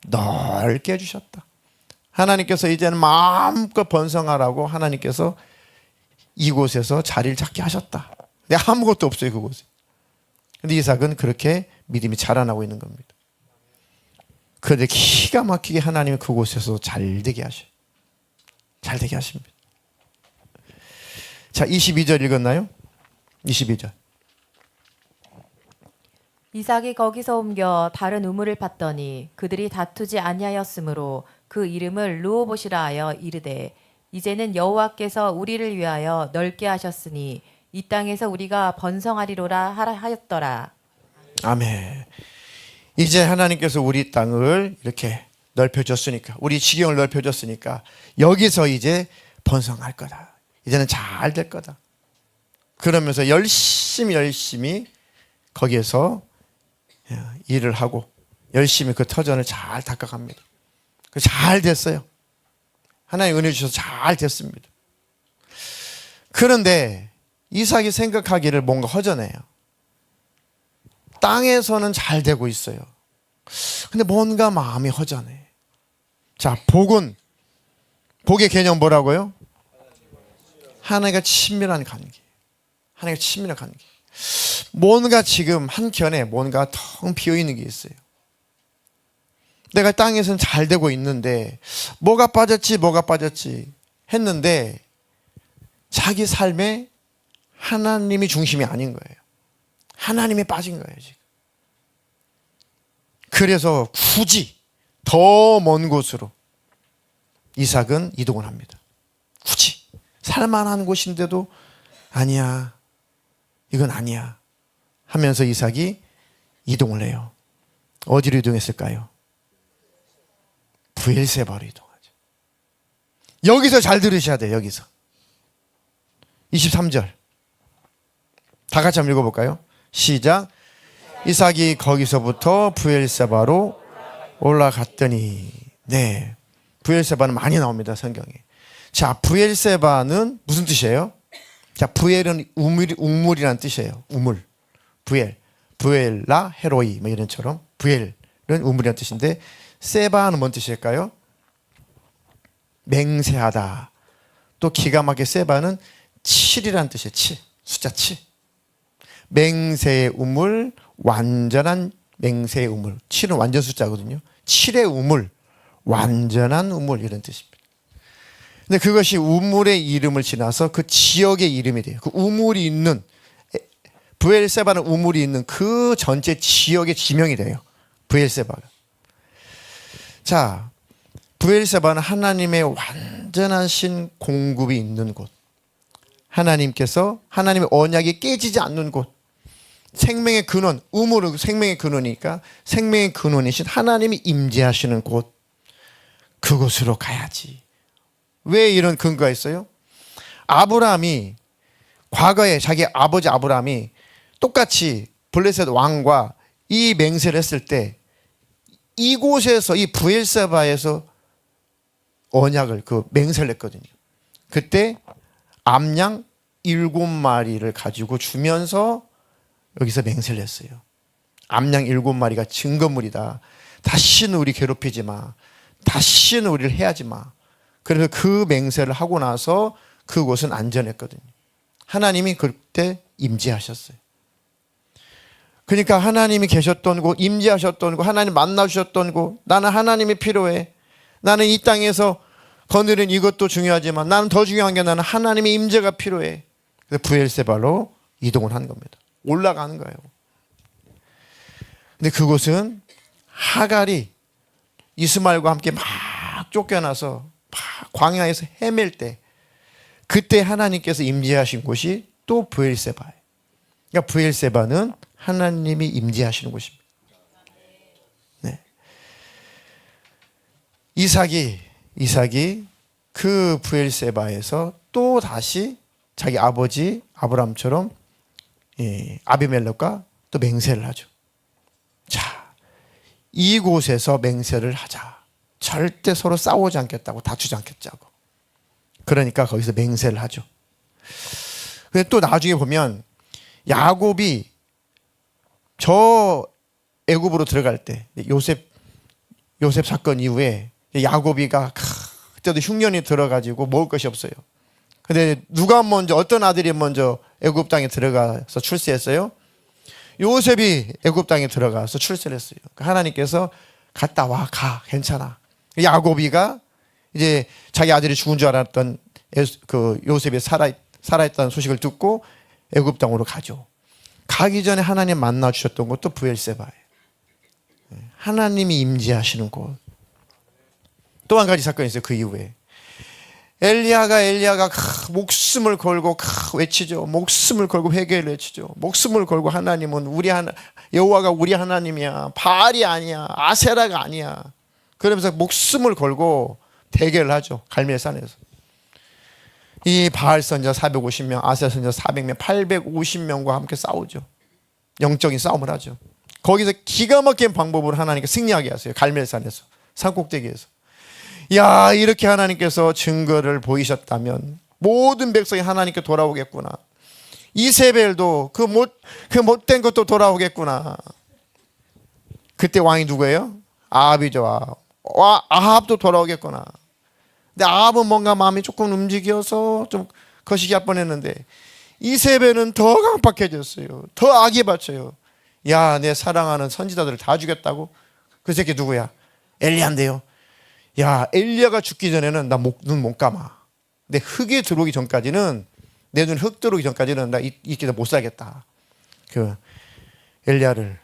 넓게 해주셨다. 하나님께서 이제는 마음껏 번성하라고 하나님께서 이곳에서 자리를 잡게 하셨다. 근데 아무것도 없어요, 그곳에. 근데 이삭은 그렇게 믿음이 자라나고 있는 겁니다. 그런데 기가 막히게 하나님이 그곳에서 잘 되게 하셔요. 잘 되게 하십니다. 자, 22절 읽었나요? 22절. 이삭이 거기서 옮겨 다른 우물을 팠더니 그들이 다투지 아니하였으므로 그 이름을 르호봇이라 하여 이르되 이제는 여호와께서 우리를 위하여 넓게 하셨으니 이 땅에서 우리가 번성하리로라 하였더라. 아멘. 이제 하나님께서 우리 땅을 이렇게 넓혀줬으니까, 우리 지경을 넓혀줬으니까 여기서 이제 번성할 거다. 이제는 잘 될 거다. 그러면서 열심히 거기에서 일을 하고 열심히 그 터전을 잘 닦아갑니다. 잘 됐어요. 하나님 은혜 주셔서 잘 됐습니다. 그런데 이삭이 생각하기를 뭔가 허전해요. 땅에서는 잘 되고 있어요. 근데 뭔가 마음이 허전해. 자, 복의 개념 뭐라고요? 하나님과 친밀한 관계. 하나님과 친밀한 관계. 뭔가 지금 한켠에 뭔가 텅 비어있는 게 있어요. 내가 땅에서는 잘 되고 있는데 뭐가 빠졌지 했는데 자기 삶에 하나님이 중심이 아닌 거예요. 하나님이 빠진 거예요, 지금. 그래서 굳이 더 먼 곳으로 이삭은 이동을 합니다. 굳이 살만한 곳인데도 아니야, 이건 아니야 하면서 이삭이 이동을 해요. 어디로 이동했을까요? 브엘세바로 이동하죠. 여기서 잘 들으셔야 돼요. 여기서 23절 다 같이 한번 읽어볼까요? 시작. 이삭이 거기서부터 브엘세바로 올라갔더니. 네, 브엘세바는 많이 나옵니다, 성경에. 자, 브엘세바는 무슨 뜻이에요? 자, 브엘은 우물이라는 뜻이에요. 우물. 브엘라 헤로이 뭐 이런처럼 브엘은 우물이라는 뜻인데 세바는 뭔 뜻일까요? 맹세하다. 또 기가 막히게 세바는 7이라는 뜻이에요. 7. 숫자 7. 맹세의 우물, 완전한 맹세의 우물. 7은 완전 숫자거든요. 7의 우물, 완전한 우물 이런 뜻입니다. 근데 그것이 우물의 이름을 지나서 그 지역의 이름이 돼요. 그 우물이 있는, 브엘세바는 우물이 있는 그 전체 지역의 지명이 돼요. 브엘세바가. 자, 브엘세바는 하나님의 완전하신 공급이 있는 곳. 하나님의 언약이 깨지지 않는 곳. 생명의 근원, 우물은 생명의 근원이니까 생명의 근원이신 하나님이 임재하시는 곳. 그곳으로 가야지. 왜 이런 근거가 있어요? 아브라함이 과거에 자기 아버지 아브라함이 똑같이 블레셋 왕과 이 맹세를 했을 때 이곳에서 이 브엘세바에서 언약을 맹세를 했거든요. 그때 암양 7마리를 가지고 주면서 여기서 맹세를 했어요. 암양 7마리가 증거물이다. 다시는 우리 괴롭히지 마. 다시는 우리를 해하지 마. 그래서 그 맹세를 하고 나서 그곳은 안전했거든요. 하나님이 그때 임재하셨어요. 그러니까 하나님이 계셨던 곳, 임재하셨던 곳, 하나님 만나주셨던 곳, 나는 하나님이 필요해. 나는 이 땅에서 거느린 이것도 중요하지만 나는 더 중요한 게 나는 하나님의 임재가 필요해. 그래서 브엘세바로 이동을 한 겁니다. 올라가는 거예요. 근데 그곳은 하갈이 이스마엘과 함께 막 쫓겨나서 막 광야에서 헤맬 때 그때 하나님께서 임재하신 곳이 또 브엘세바예요. 그러니까 브엘세바는 하나님이 임재하시는 곳입니다. 네. 이삭이 그 브엘세바에서 또 다시 자기 아버지 아브라함처럼 아비멜렉과 또 맹세를 하죠. 자, 이곳에서 맹세를 하자. 절대 서로 싸우지 않겠다고, 다투지 않겠다고. 그러니까 거기서 맹세를 하죠. 근데 또 나중에 보면 야곱이 저 애굽으로 들어갈 때 요셉 사건 이후에 야곱이가 그때도 흉년이 들어가지고 먹을 것이 없어요. 근데 누가 먼저 어떤 아들이 먼저 애굽 땅에 들어가서 출세했어요? 요셉이 애굽 땅에 들어가서 출세를 했어요. 하나님께서 갔다 와, 가, 괜찮아. 야곱이가 이제 자기 아들이 죽은 줄 알았던 그 요셉이 살아있다는 소식을 듣고 애굽 땅으로 가죠. 가기 전에 하나님 만나 주셨던 곳도 브엘세바예요. 하나님이 임재하시는 곳. 또 한 가지 사건이 있어요. 그 이후에 엘리야가 목숨을 걸고 외치죠. 목숨을 걸고 회개를 외치죠. 목숨을 걸고 하나님은 여호와가 우리 하나님이야. 바알이 아니야. 아세라가 아니야. 그러면서 목숨을 걸고 대결을 하죠. 갈멜산에서. 이 바알 선지자 450명, 아세라 선지자 400명, 850명과 함께 싸우죠. 영적인 싸움을 하죠. 거기서 기가 막힌 방법으로 하나님께 승리하게 하세요. 갈멜산에서, 산꼭대기에서. 야, 이렇게 하나님께서 증거를 보이셨다면 모든 백성이 하나님께 돌아오겠구나. 이세벨도 그 못된 것도 돌아오겠구나. 그때 왕이 누구예요? 아합이죠. 아합도 돌아오겠구나. 근데 아합은 뭔가 마음이 조금 움직여서 좀 거시기 할 뻔했는데 이세벨은 더 강팍해졌어요. 더 악에 받쳐요. 야, 내 사랑하는 선지자들을 다 죽였다고? 그 새끼 누구야? 엘리야인데요. 야, 엘리야가 죽기 전에는 나 눈 못 감아. 내 흙에 들어오기 전까지는, 내 눈 흙 들어오기 전까지는 나 이렇게 못 살겠다. 그 엘리야를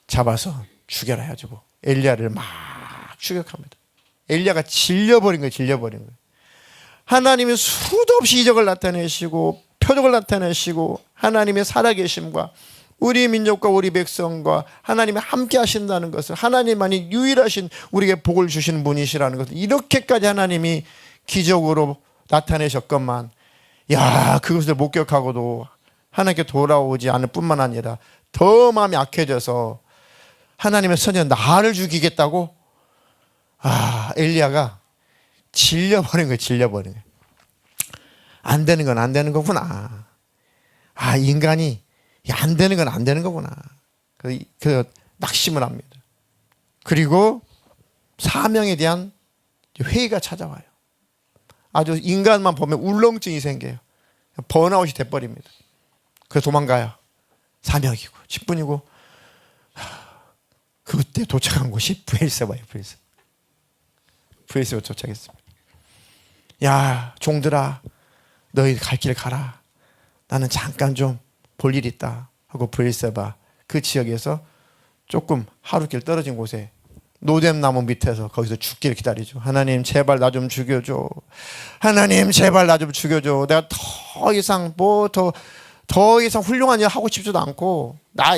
잡아서 죽여라 해가지고 엘리야를 막 추격합니다. 엘리야가 질려버린 거예요. 하나님이 수도 없이 이적을 나타내시고 표적을 나타내시고 하나님의 살아계심과 우리 민족과 우리 백성과 하나님이 함께 하신다는 것을, 하나님만이 유일하신 우리에게 복을 주시는 분이시라는 것을 이렇게까지 하나님이 기적으로 나타내셨건만, 야, 그것을 목격하고도 하나님께 돌아오지 않을 뿐만 아니라 더 마음이 악해져서 하나님의 선지자 나를 죽이겠다고? 엘리야가 질려버린 거예요. 안 되는 건 안 되는 거구나. 인간이 안 되는 건 안 되는 거구나. 그 낙심을 합니다. 그리고 사명에 대한 회의가 찾아와요. 아주 인간만 보면 울렁증이 생겨요. 번아웃이 돼버립니다. 그래서 도망가요. 사명이고 10분이고 그때 도착한 곳이 브엘세바예요. 브엘세바 도착했습니다. 야, 종들아, 너희 갈 길 가라. 나는 잠깐 좀 볼 일 있다 하고 브엘세바 그 지역에서 조금 하루길 떨어진 곳에 노뎀나무 밑에서 거기서 죽기를 기다리죠. 하나님 제발 나 좀 죽여줘. 하나님 제발 나 좀 죽여줘. 내가 더 이상 더 이상 훌륭한 일 하고 싶지도 않고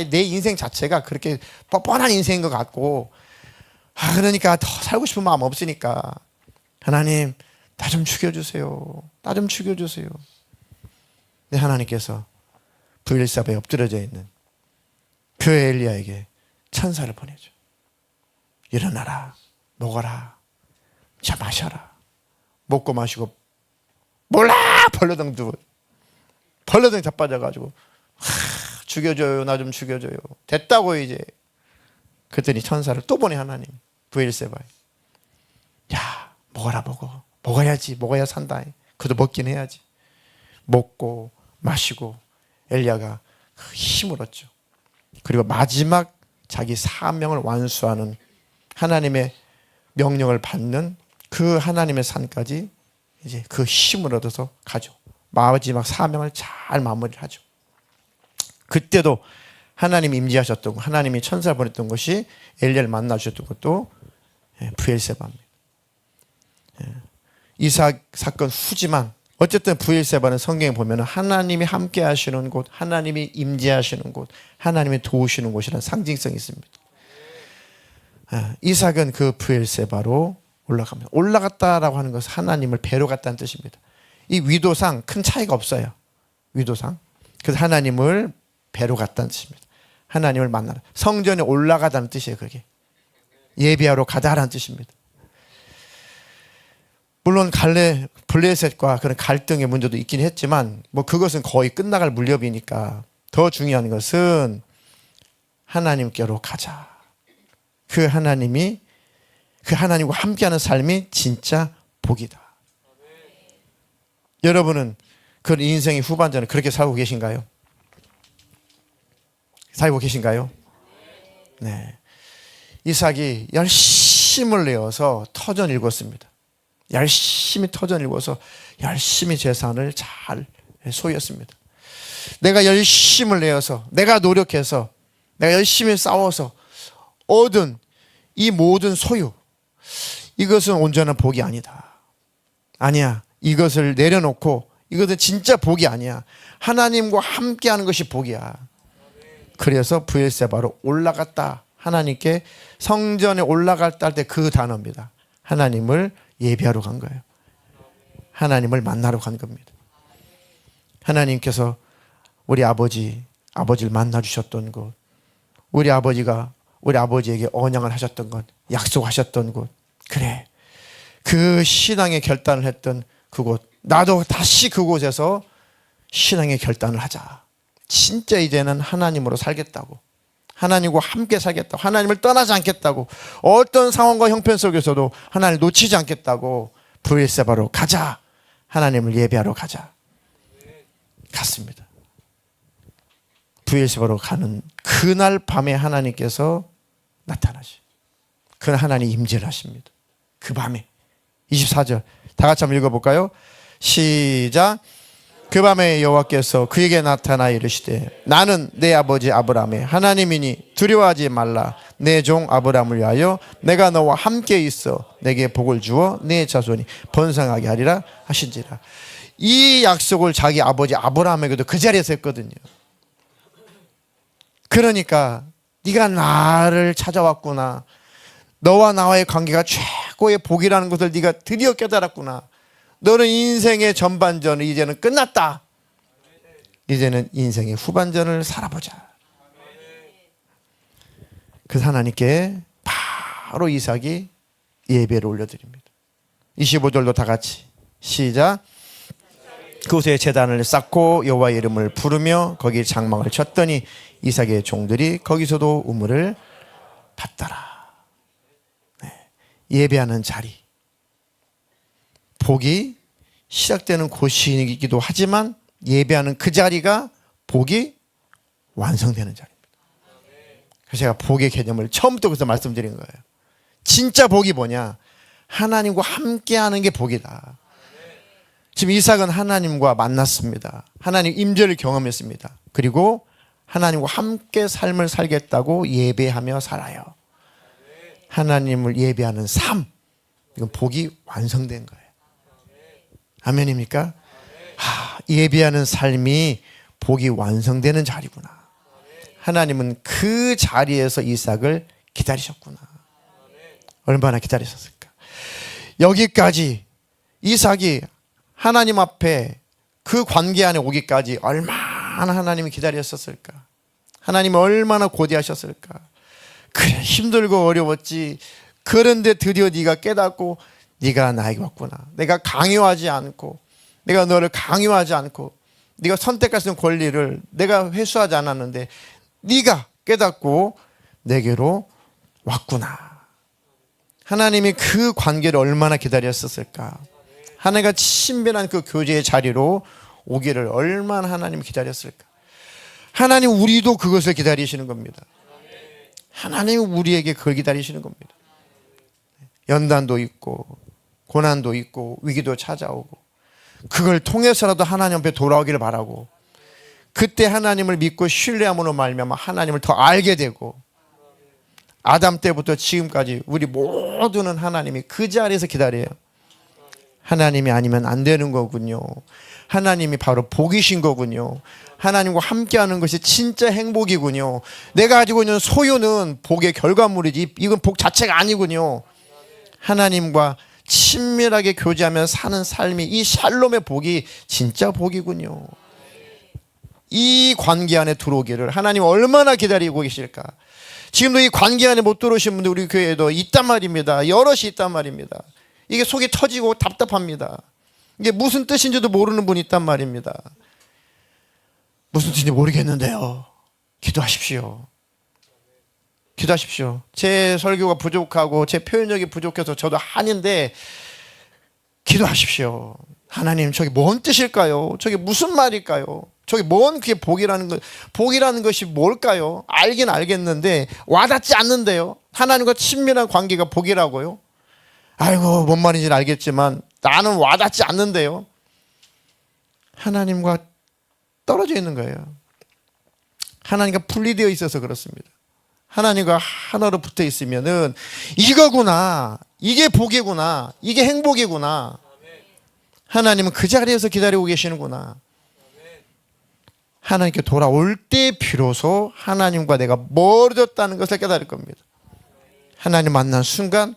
내 인생 자체가 그렇게 뻔뻔한 인생인 것 같고 그러니까 더 살고 싶은 마음 없으니까 하나님 나 좀 죽여주세요. 나 좀 죽여주세요. 네, 하나님께서 브엘세바에 엎드려져 있는 그 엘리야에게 천사를 보내죠. 일어나라, 먹어라, 자 마셔라. 먹고 마시고 몰라 벌러덩 자빠져가지고 죽여줘요, 나 좀 죽여줘요. 됐다고 이제. 그랬더니 천사를 또 보내 하나님. 브엘세바에. 야, 먹어야지. 먹어야 산다. 그래도 먹긴 해야지. 먹고 마시고 엘리야가 힘을 얻죠. 그리고 마지막 자기 사명을 완수하는 하나님의 명령을 받는 그 하나님의 산까지 이제 그 힘을 얻어서 가죠. 마지막 사명을 잘 마무리를 하죠. 그때도 하나님이 임재하셨던 것, 하나님이 천사를 보냈던 것이 엘리야를 만나 주셨던 것도 브엘세바입니다. 이삭 사건 후지만 어쨌든 브엘세바는 성경에 보면 하나님이 함께 하시는 곳, 하나님이 임재하시는 곳, 하나님이 도우시는 곳이라는 상징성이 있습니다. 이삭은 그 브엘세바로 올라갑니다. 올라갔다라고 하는 것은 하나님을 뵈러 갔다는 뜻입니다. 이 위도상 큰 차이가 없어요. 위도상. 그래서 하나님을 뵈러 갔다는 뜻입니다. 하나님을 만나라. 성전에 올라가다는 뜻이에요. 그게 예비하러 가다라는 뜻입니다. 물론 블레셋과 그런 갈등의 문제도 있긴 했지만 뭐 그것은 거의 끝나갈 무렵이니까 더 중요한 것은 하나님께로 가자. 그 하나님과 함께하는 삶이 진짜 복이다. 여러분은 그 인생의 후반전을 그렇게 살고 계신가요? 살고 계신가요? 네. 이삭이 열심을 내어서 터전 읽었습니다. 열심히 터전 읽어서 열심히 재산을 잘 소유했습니다. 내가 열심을 내어서, 내가 노력해서, 내가 열심히 싸워서 얻은 이 모든 소유, 이것은 온전한 복이 아니다. 아니야. 이것을 내려놓고 이것은 진짜 복이 아니야. 하나님과 함께하는 것이 복이야. 그래서 브엘세바로 올라갔다. 하나님께 성전에 올라갔다 할 때 그 단어입니다. 하나님을 예배하러 간 거예요. 하나님을 만나러 간 겁니다. 하나님께서 우리 아버지를 만나 주셨던 곳, 우리 아버지에게 언약을 하셨던 것, 약속하셨던 곳, 그래. 그 신앙의 결단을 했던 그곳, 나도 다시 그곳에서 신앙의 결단을 하자. 진짜 이제는 하나님으로 살겠다고, 하나님과 함께 살겠다고, 하나님을 떠나지 않겠다고, 어떤 상황과 형편 속에서도 하나님을 놓치지 않겠다고 브엘세바로 가자. 하나님을 예배하러 가자. 갔습니다. 브엘세바로 가는 그날 밤에 하나님께서 나타나시. 그날 하나님 임재를 하십니다. 그 밤에 24절 다 같이 한번 읽어볼까요? 시작. 그 밤에 여호와께서 그에게 나타나 이르시되 나는 내 아버지 아브라함의 하나님이니 두려워하지 말라. 내 종 아브라함을 위하여 내가 너와 함께 있어 내게 복을 주어 내 자손이 번성하게 하리라 하신지라. 이 약속을 자기 아버지 아브라함에게도 그 자리에서 했거든요. 그러니까 네가 나를 찾아왔구나. 너와 나와의 관계가 최고의 복이라는 것을 네가 드디어 깨달았구나. 너는 인생의 전반전은 이제는 끝났다. 이제는 인생의 후반전을 살아보자. 그 하나님께 바로 이삭이 예배를 올려드립니다. 25절도 다 같이 시작. 그곳에 제단을 쌓고 여호와의 이름을 부르며 거기 장막을 쳤더니 이삭의 종들이 거기서도 우물을 받더라. 네. 예배하는 자리, 복이 시작되는 곳이기도 하지만 예배하는 그 자리가 복이 완성되는 자리입니다. 그래서 제가 복의 개념을 처음부터 그래서 말씀드린 거예요. 진짜 복이 뭐냐? 하나님과 함께하는 게 복이다. 지금 이삭은 하나님과 만났습니다. 하나님 임재를 경험했습니다. 그리고 하나님과 함께 삶을 살겠다고 예배하며 살아요. 하나님을 예배하는 삶, 이건 복이 완성된 거예요. 아멘입니까? 예배하는 삶이 복이 완성되는 자리구나. 하나님은 그 자리에서 이삭을 기다리셨구나. 얼마나 기다리셨을까? 여기까지 이삭이 하나님 앞에 그 관계 안에 오기까지 얼마나 하나님이 기다렸었을까? 하나님이 얼마나 고대하셨을까? 그래, 힘들고 어려웠지. 그런데 드디어 네가 깨닫고 네가 나에게 왔구나. 내가 강요하지 않고, 내가 너를 강요하지 않고, 네가 선택할 수 있는 권리를 내가 회수하지 않았는데 네가 깨닫고 내게로 왔구나. 하나님이 그 관계를 얼마나 기다렸었을까? 하나님과 친밀한 그 교제의 자리로 오기를 얼마나 하나님이 기다렸을까? 하나님 우리도 그것을 기다리시는 겁니다. 하나님이 우리에게 그걸 기다리시는 겁니다. 연단도 있고 고난도 있고 위기도 찾아오고 그걸 통해서라도 하나님 앞에 돌아오기를 바라고 그때 하나님을 믿고 신뢰함으로 말미암아 하나님을 더 알게 되고 아담 때부터 지금까지 우리 모두는 하나님이 그 자리에서 기다려요. 하나님이 아니면 안 되는 거군요. 하나님이 바로 복이신 거군요. 하나님과 함께하는 것이 진짜 행복이군요. 내가 가지고 있는 소유는 복의 결과물이지 이건 복 자체가 아니군요. 하나님과 친밀하게 교제하며 사는 삶이 이 샬롬의 복이 진짜 복이군요. 이 관계 안에 들어오기를 하나님 얼마나 기다리고 계실까? 지금도 이 관계 안에 못 들어오신 분들 우리 교회에도 있단 말입니다. 여럿이 있단 말입니다. 이게 속이 터지고 답답합니다. 이게 무슨 뜻인지도 모르는 분이 있단 말입니다. 무슨 뜻인지 모르겠는데요. 기도하십시오. 기도하십시오. 제 설교가 부족하고 제 표현력이 부족해서 저도 한인데 기도하십시오. 하나님, 저게 뭔 뜻일까요? 저게 무슨 말일까요? 저게 뭔 그게 복이라는 것이 뭘까요? 알긴 알겠는데 와닿지 않는데요. 하나님과 친밀한 관계가 복이라고요? 아이고, 뭔 말인지는 알겠지만 나는 와닿지 않는데요. 하나님과 떨어져 있는 거예요. 하나님과 분리되어 있어서 그렇습니다. 하나님과 하나로 붙어 있으면은 이거구나, 이게 복이구나, 이게 행복이구나. 하나님은 그 자리에서 기다리고 계시는구나. 하나님께 돌아올 때 비로소 하나님과 내가 멀어졌다는 것을 깨달을 겁니다. 하나님 만난 순간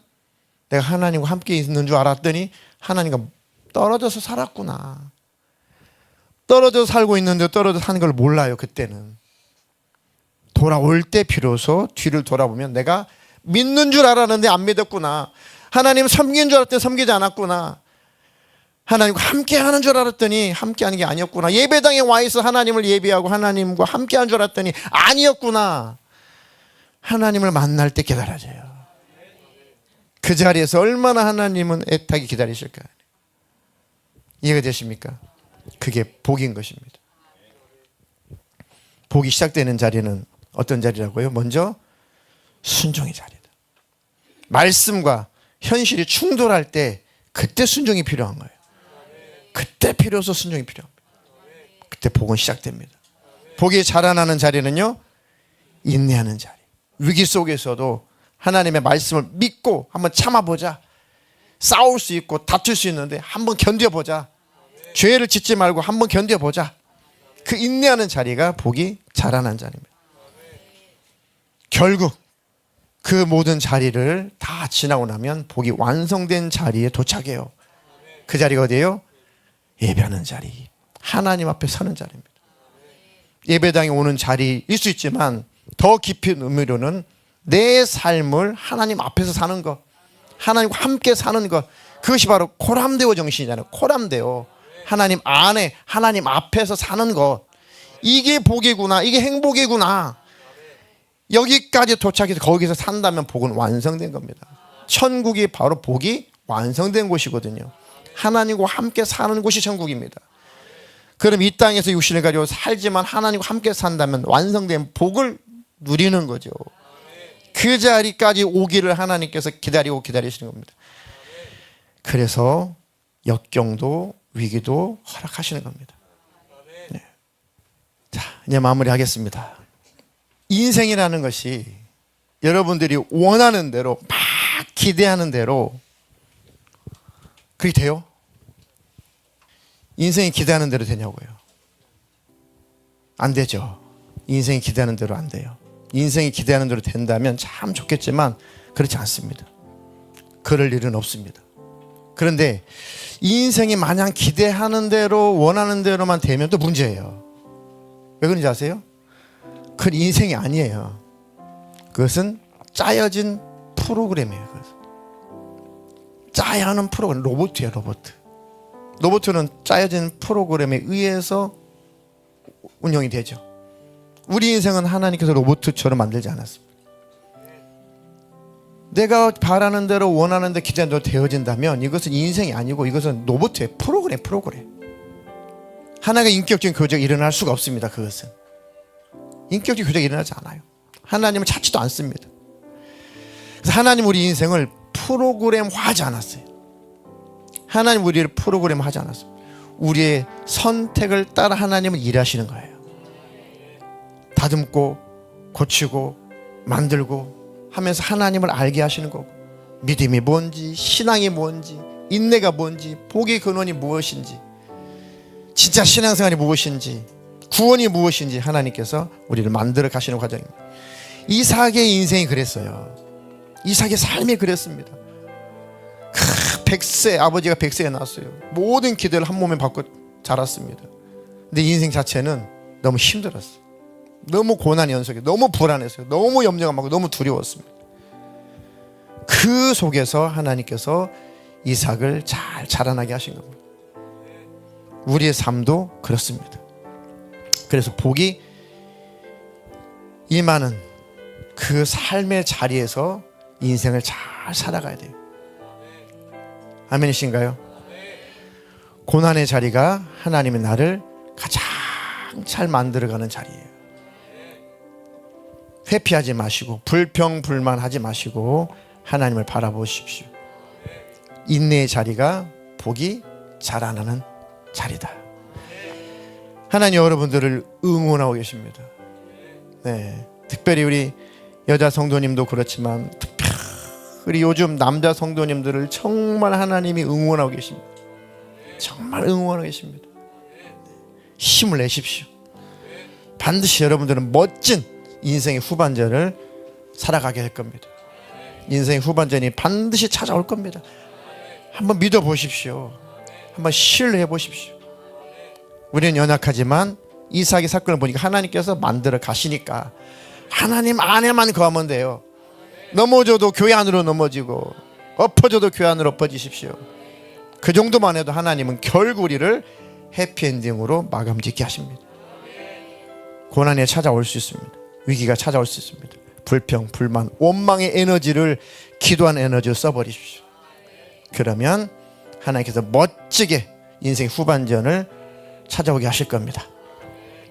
내가 하나님과 함께 있는 줄 알았더니 하나님과 떨어져서 살았구나. 떨어져서 살고 있는데 떨어져서 사는 걸 몰라요. 그때는 돌아올 때 비로소 뒤를 돌아보면 내가 믿는 줄 알았는데 안 믿었구나. 하나님 섬긴 줄 알았더니 섬기지 않았구나. 하나님과 함께하는 줄 알았더니 함께하는 게 아니었구나. 예배당에 와 있어 하나님을 예배하고 하나님과 함께하는 줄 알았더니 아니었구나. 하나님을 만날 때 깨달아져요. 그 자리에서 얼마나 하나님은 애타게 기다리실까. 이해가 되십니까? 그게 복인 것입니다. 복이 시작되는 자리는 어떤 자리라고요? 먼저 순종의 자리다. 말씀과 현실이 충돌할 때 그때 순종이 필요한 거예요. 그때 비로소 순종이 필요합니다. 그때 복은 시작됩니다. 복이 자라나는 자리는요, 인내하는 자리. 위기 속에서도 하나님의 말씀을 믿고 한번 참아보자. 싸울 수 있고 다툴 수 있는데 한번 견뎌보자. 죄를 짓지 말고 한번 견뎌보자. 그 인내하는 자리가 복이 자라난 자리입니다. 결국 그 모든 자리를 다 지나고 나면 복이 완성된 자리에 도착해요. 그 자리가 어디예요? 예배하는 자리, 하나님 앞에 서는 자리입니다. 예배당에 오는 자리일 수 있지만 더 깊은 의미로는 내 삶을 하나님 앞에서 사는 것, 하나님과 함께 사는 것, 그것이 바로 코람데오 정신이잖아요. 코람데오, 하나님 안에 하나님 앞에서 사는 것, 이게 복이구나, 이게 행복이구나. 여기까지 도착해서 거기서 산다면 복은 완성된 겁니다. 천국이 바로 복이 완성된 곳이거든요. 하나님과 함께 사는 곳이 천국입니다. 그럼 이 땅에서 육신을 가지고 살지만 하나님과 함께 산다면 완성된 복을 누리는 거죠. 그 자리까지 오기를 하나님께서 기다리시는 겁니다. 그래서 역경도 위기도 허락하시는 겁니다. 네. 자, 이제 마무리하겠습니다. 인생이라는 것이 여러분들이 원하는 대로 막 기대하는 대로 그게 돼요? 인생이 기대하는 대로 되냐고요? 안 되죠. 인생이 기대하는 대로 안 돼요. 인생이 기대하는 대로 된다면 참 좋겠지만 그렇지 않습니다. 그럴 일은 없습니다. 그런데 인생이 마냥 기대하는 대로 원하는 대로만 되면 또 문제예요. 왜 그런지 아세요? 그건 인생이 아니에요. 그것은 짜여진 프로그램이에요. 그것은. 짜야 하는 프로그램, 로봇이에요. 로봇은 짜여진 프로그램에 의해서 운영이 되죠. 우리 인생은 하나님께서 로봇처럼 만들지 않았습니다. 내가 바라는 대로 원하는 대 기대하는 대로 되어진다면 이것은 인생이 아니고 이것은 로봇의 프로그램. 하나님과 인격적인 교제가 일어날 수가 없습니다. 그것은 인격적인 교제가 일어나지 않아요. 하나님을 찾지도 않습니다. 그래서 하나님 우리 인생을 프로그램화하지 않았어요. 하나님 우리를 프로그램화하지 않았어요. 우리의 선택을 따라 하나님은 일하시는 거예요. 다듬고 고치고 만들고 하면서 하나님을 알게 하시는 거고, 믿음이 뭔지, 신앙이 뭔지, 인내가 뭔지, 복의 근원이 무엇인지, 진짜 신앙생활이 무엇인지, 구원이 무엇인지 하나님께서 우리를 만들어 가시는 과정입니다. 이삭의 인생이 그랬어요. 이삭의 삶이 그랬습니다. 100세, 아버지가 100세에 낳았어요. 모든 기대를 한 몸에 받고 자랐습니다. 근데 인생 자체는 너무 힘들었어요. 너무 고난 연속에 너무 불안했어요. 너무 염려가 많고 너무 두려웠습니다. 그 속에서 하나님께서 이삭을 잘 자라나게 하신 겁니다. 우리의 삶도 그렇습니다. 그래서 복이 임하는 그 삶의 자리에서 인생을 잘 살아가야 돼요. 아멘이신가요? 고난의 자리가 하나님의 나를 가장 잘 만들어가는 자리예요. 회피하지 마시고 불평불만하지 마시고 하나님을 바라보십시오. 인내의 자리가 복이 자라나는 자리다. 하나님 여러분들을 응원하고 계십니다. 네, 특별히 우리 여자 성도님도 그렇지만 특별히 요즘 남자 성도님들을 정말 하나님이 응원하고 계십니다. 정말 응원하고 계십니다. 힘을 내십시오. 반드시 여러분들은 멋진 인생의 후반전을 살아가게 될 겁니다. 인생의 후반전이 반드시 찾아올 겁니다. 한번 믿어보십시오. 한번 신뢰해 보십시오. 우리는 연약하지만 이삭의 사건을 보니까 하나님께서 만들어 가시니까 하나님 안에만 거하면 돼요. 넘어져도 교회 안으로 넘어지고 엎어져도 교회 안으로 엎어지십시오. 그 정도만 해도 하나님은 결국 우리를 해피엔딩으로 마감 짓게 하십니다. 고난이 찾아올 수 있습니다. 위기가 찾아올 수 있습니다. 불평, 불만, 원망의 에너지를 기도한 에너지로 써버리십시오. 그러면 하나님께서 멋지게 인생 후반전을 찾아오게 하실 겁니다.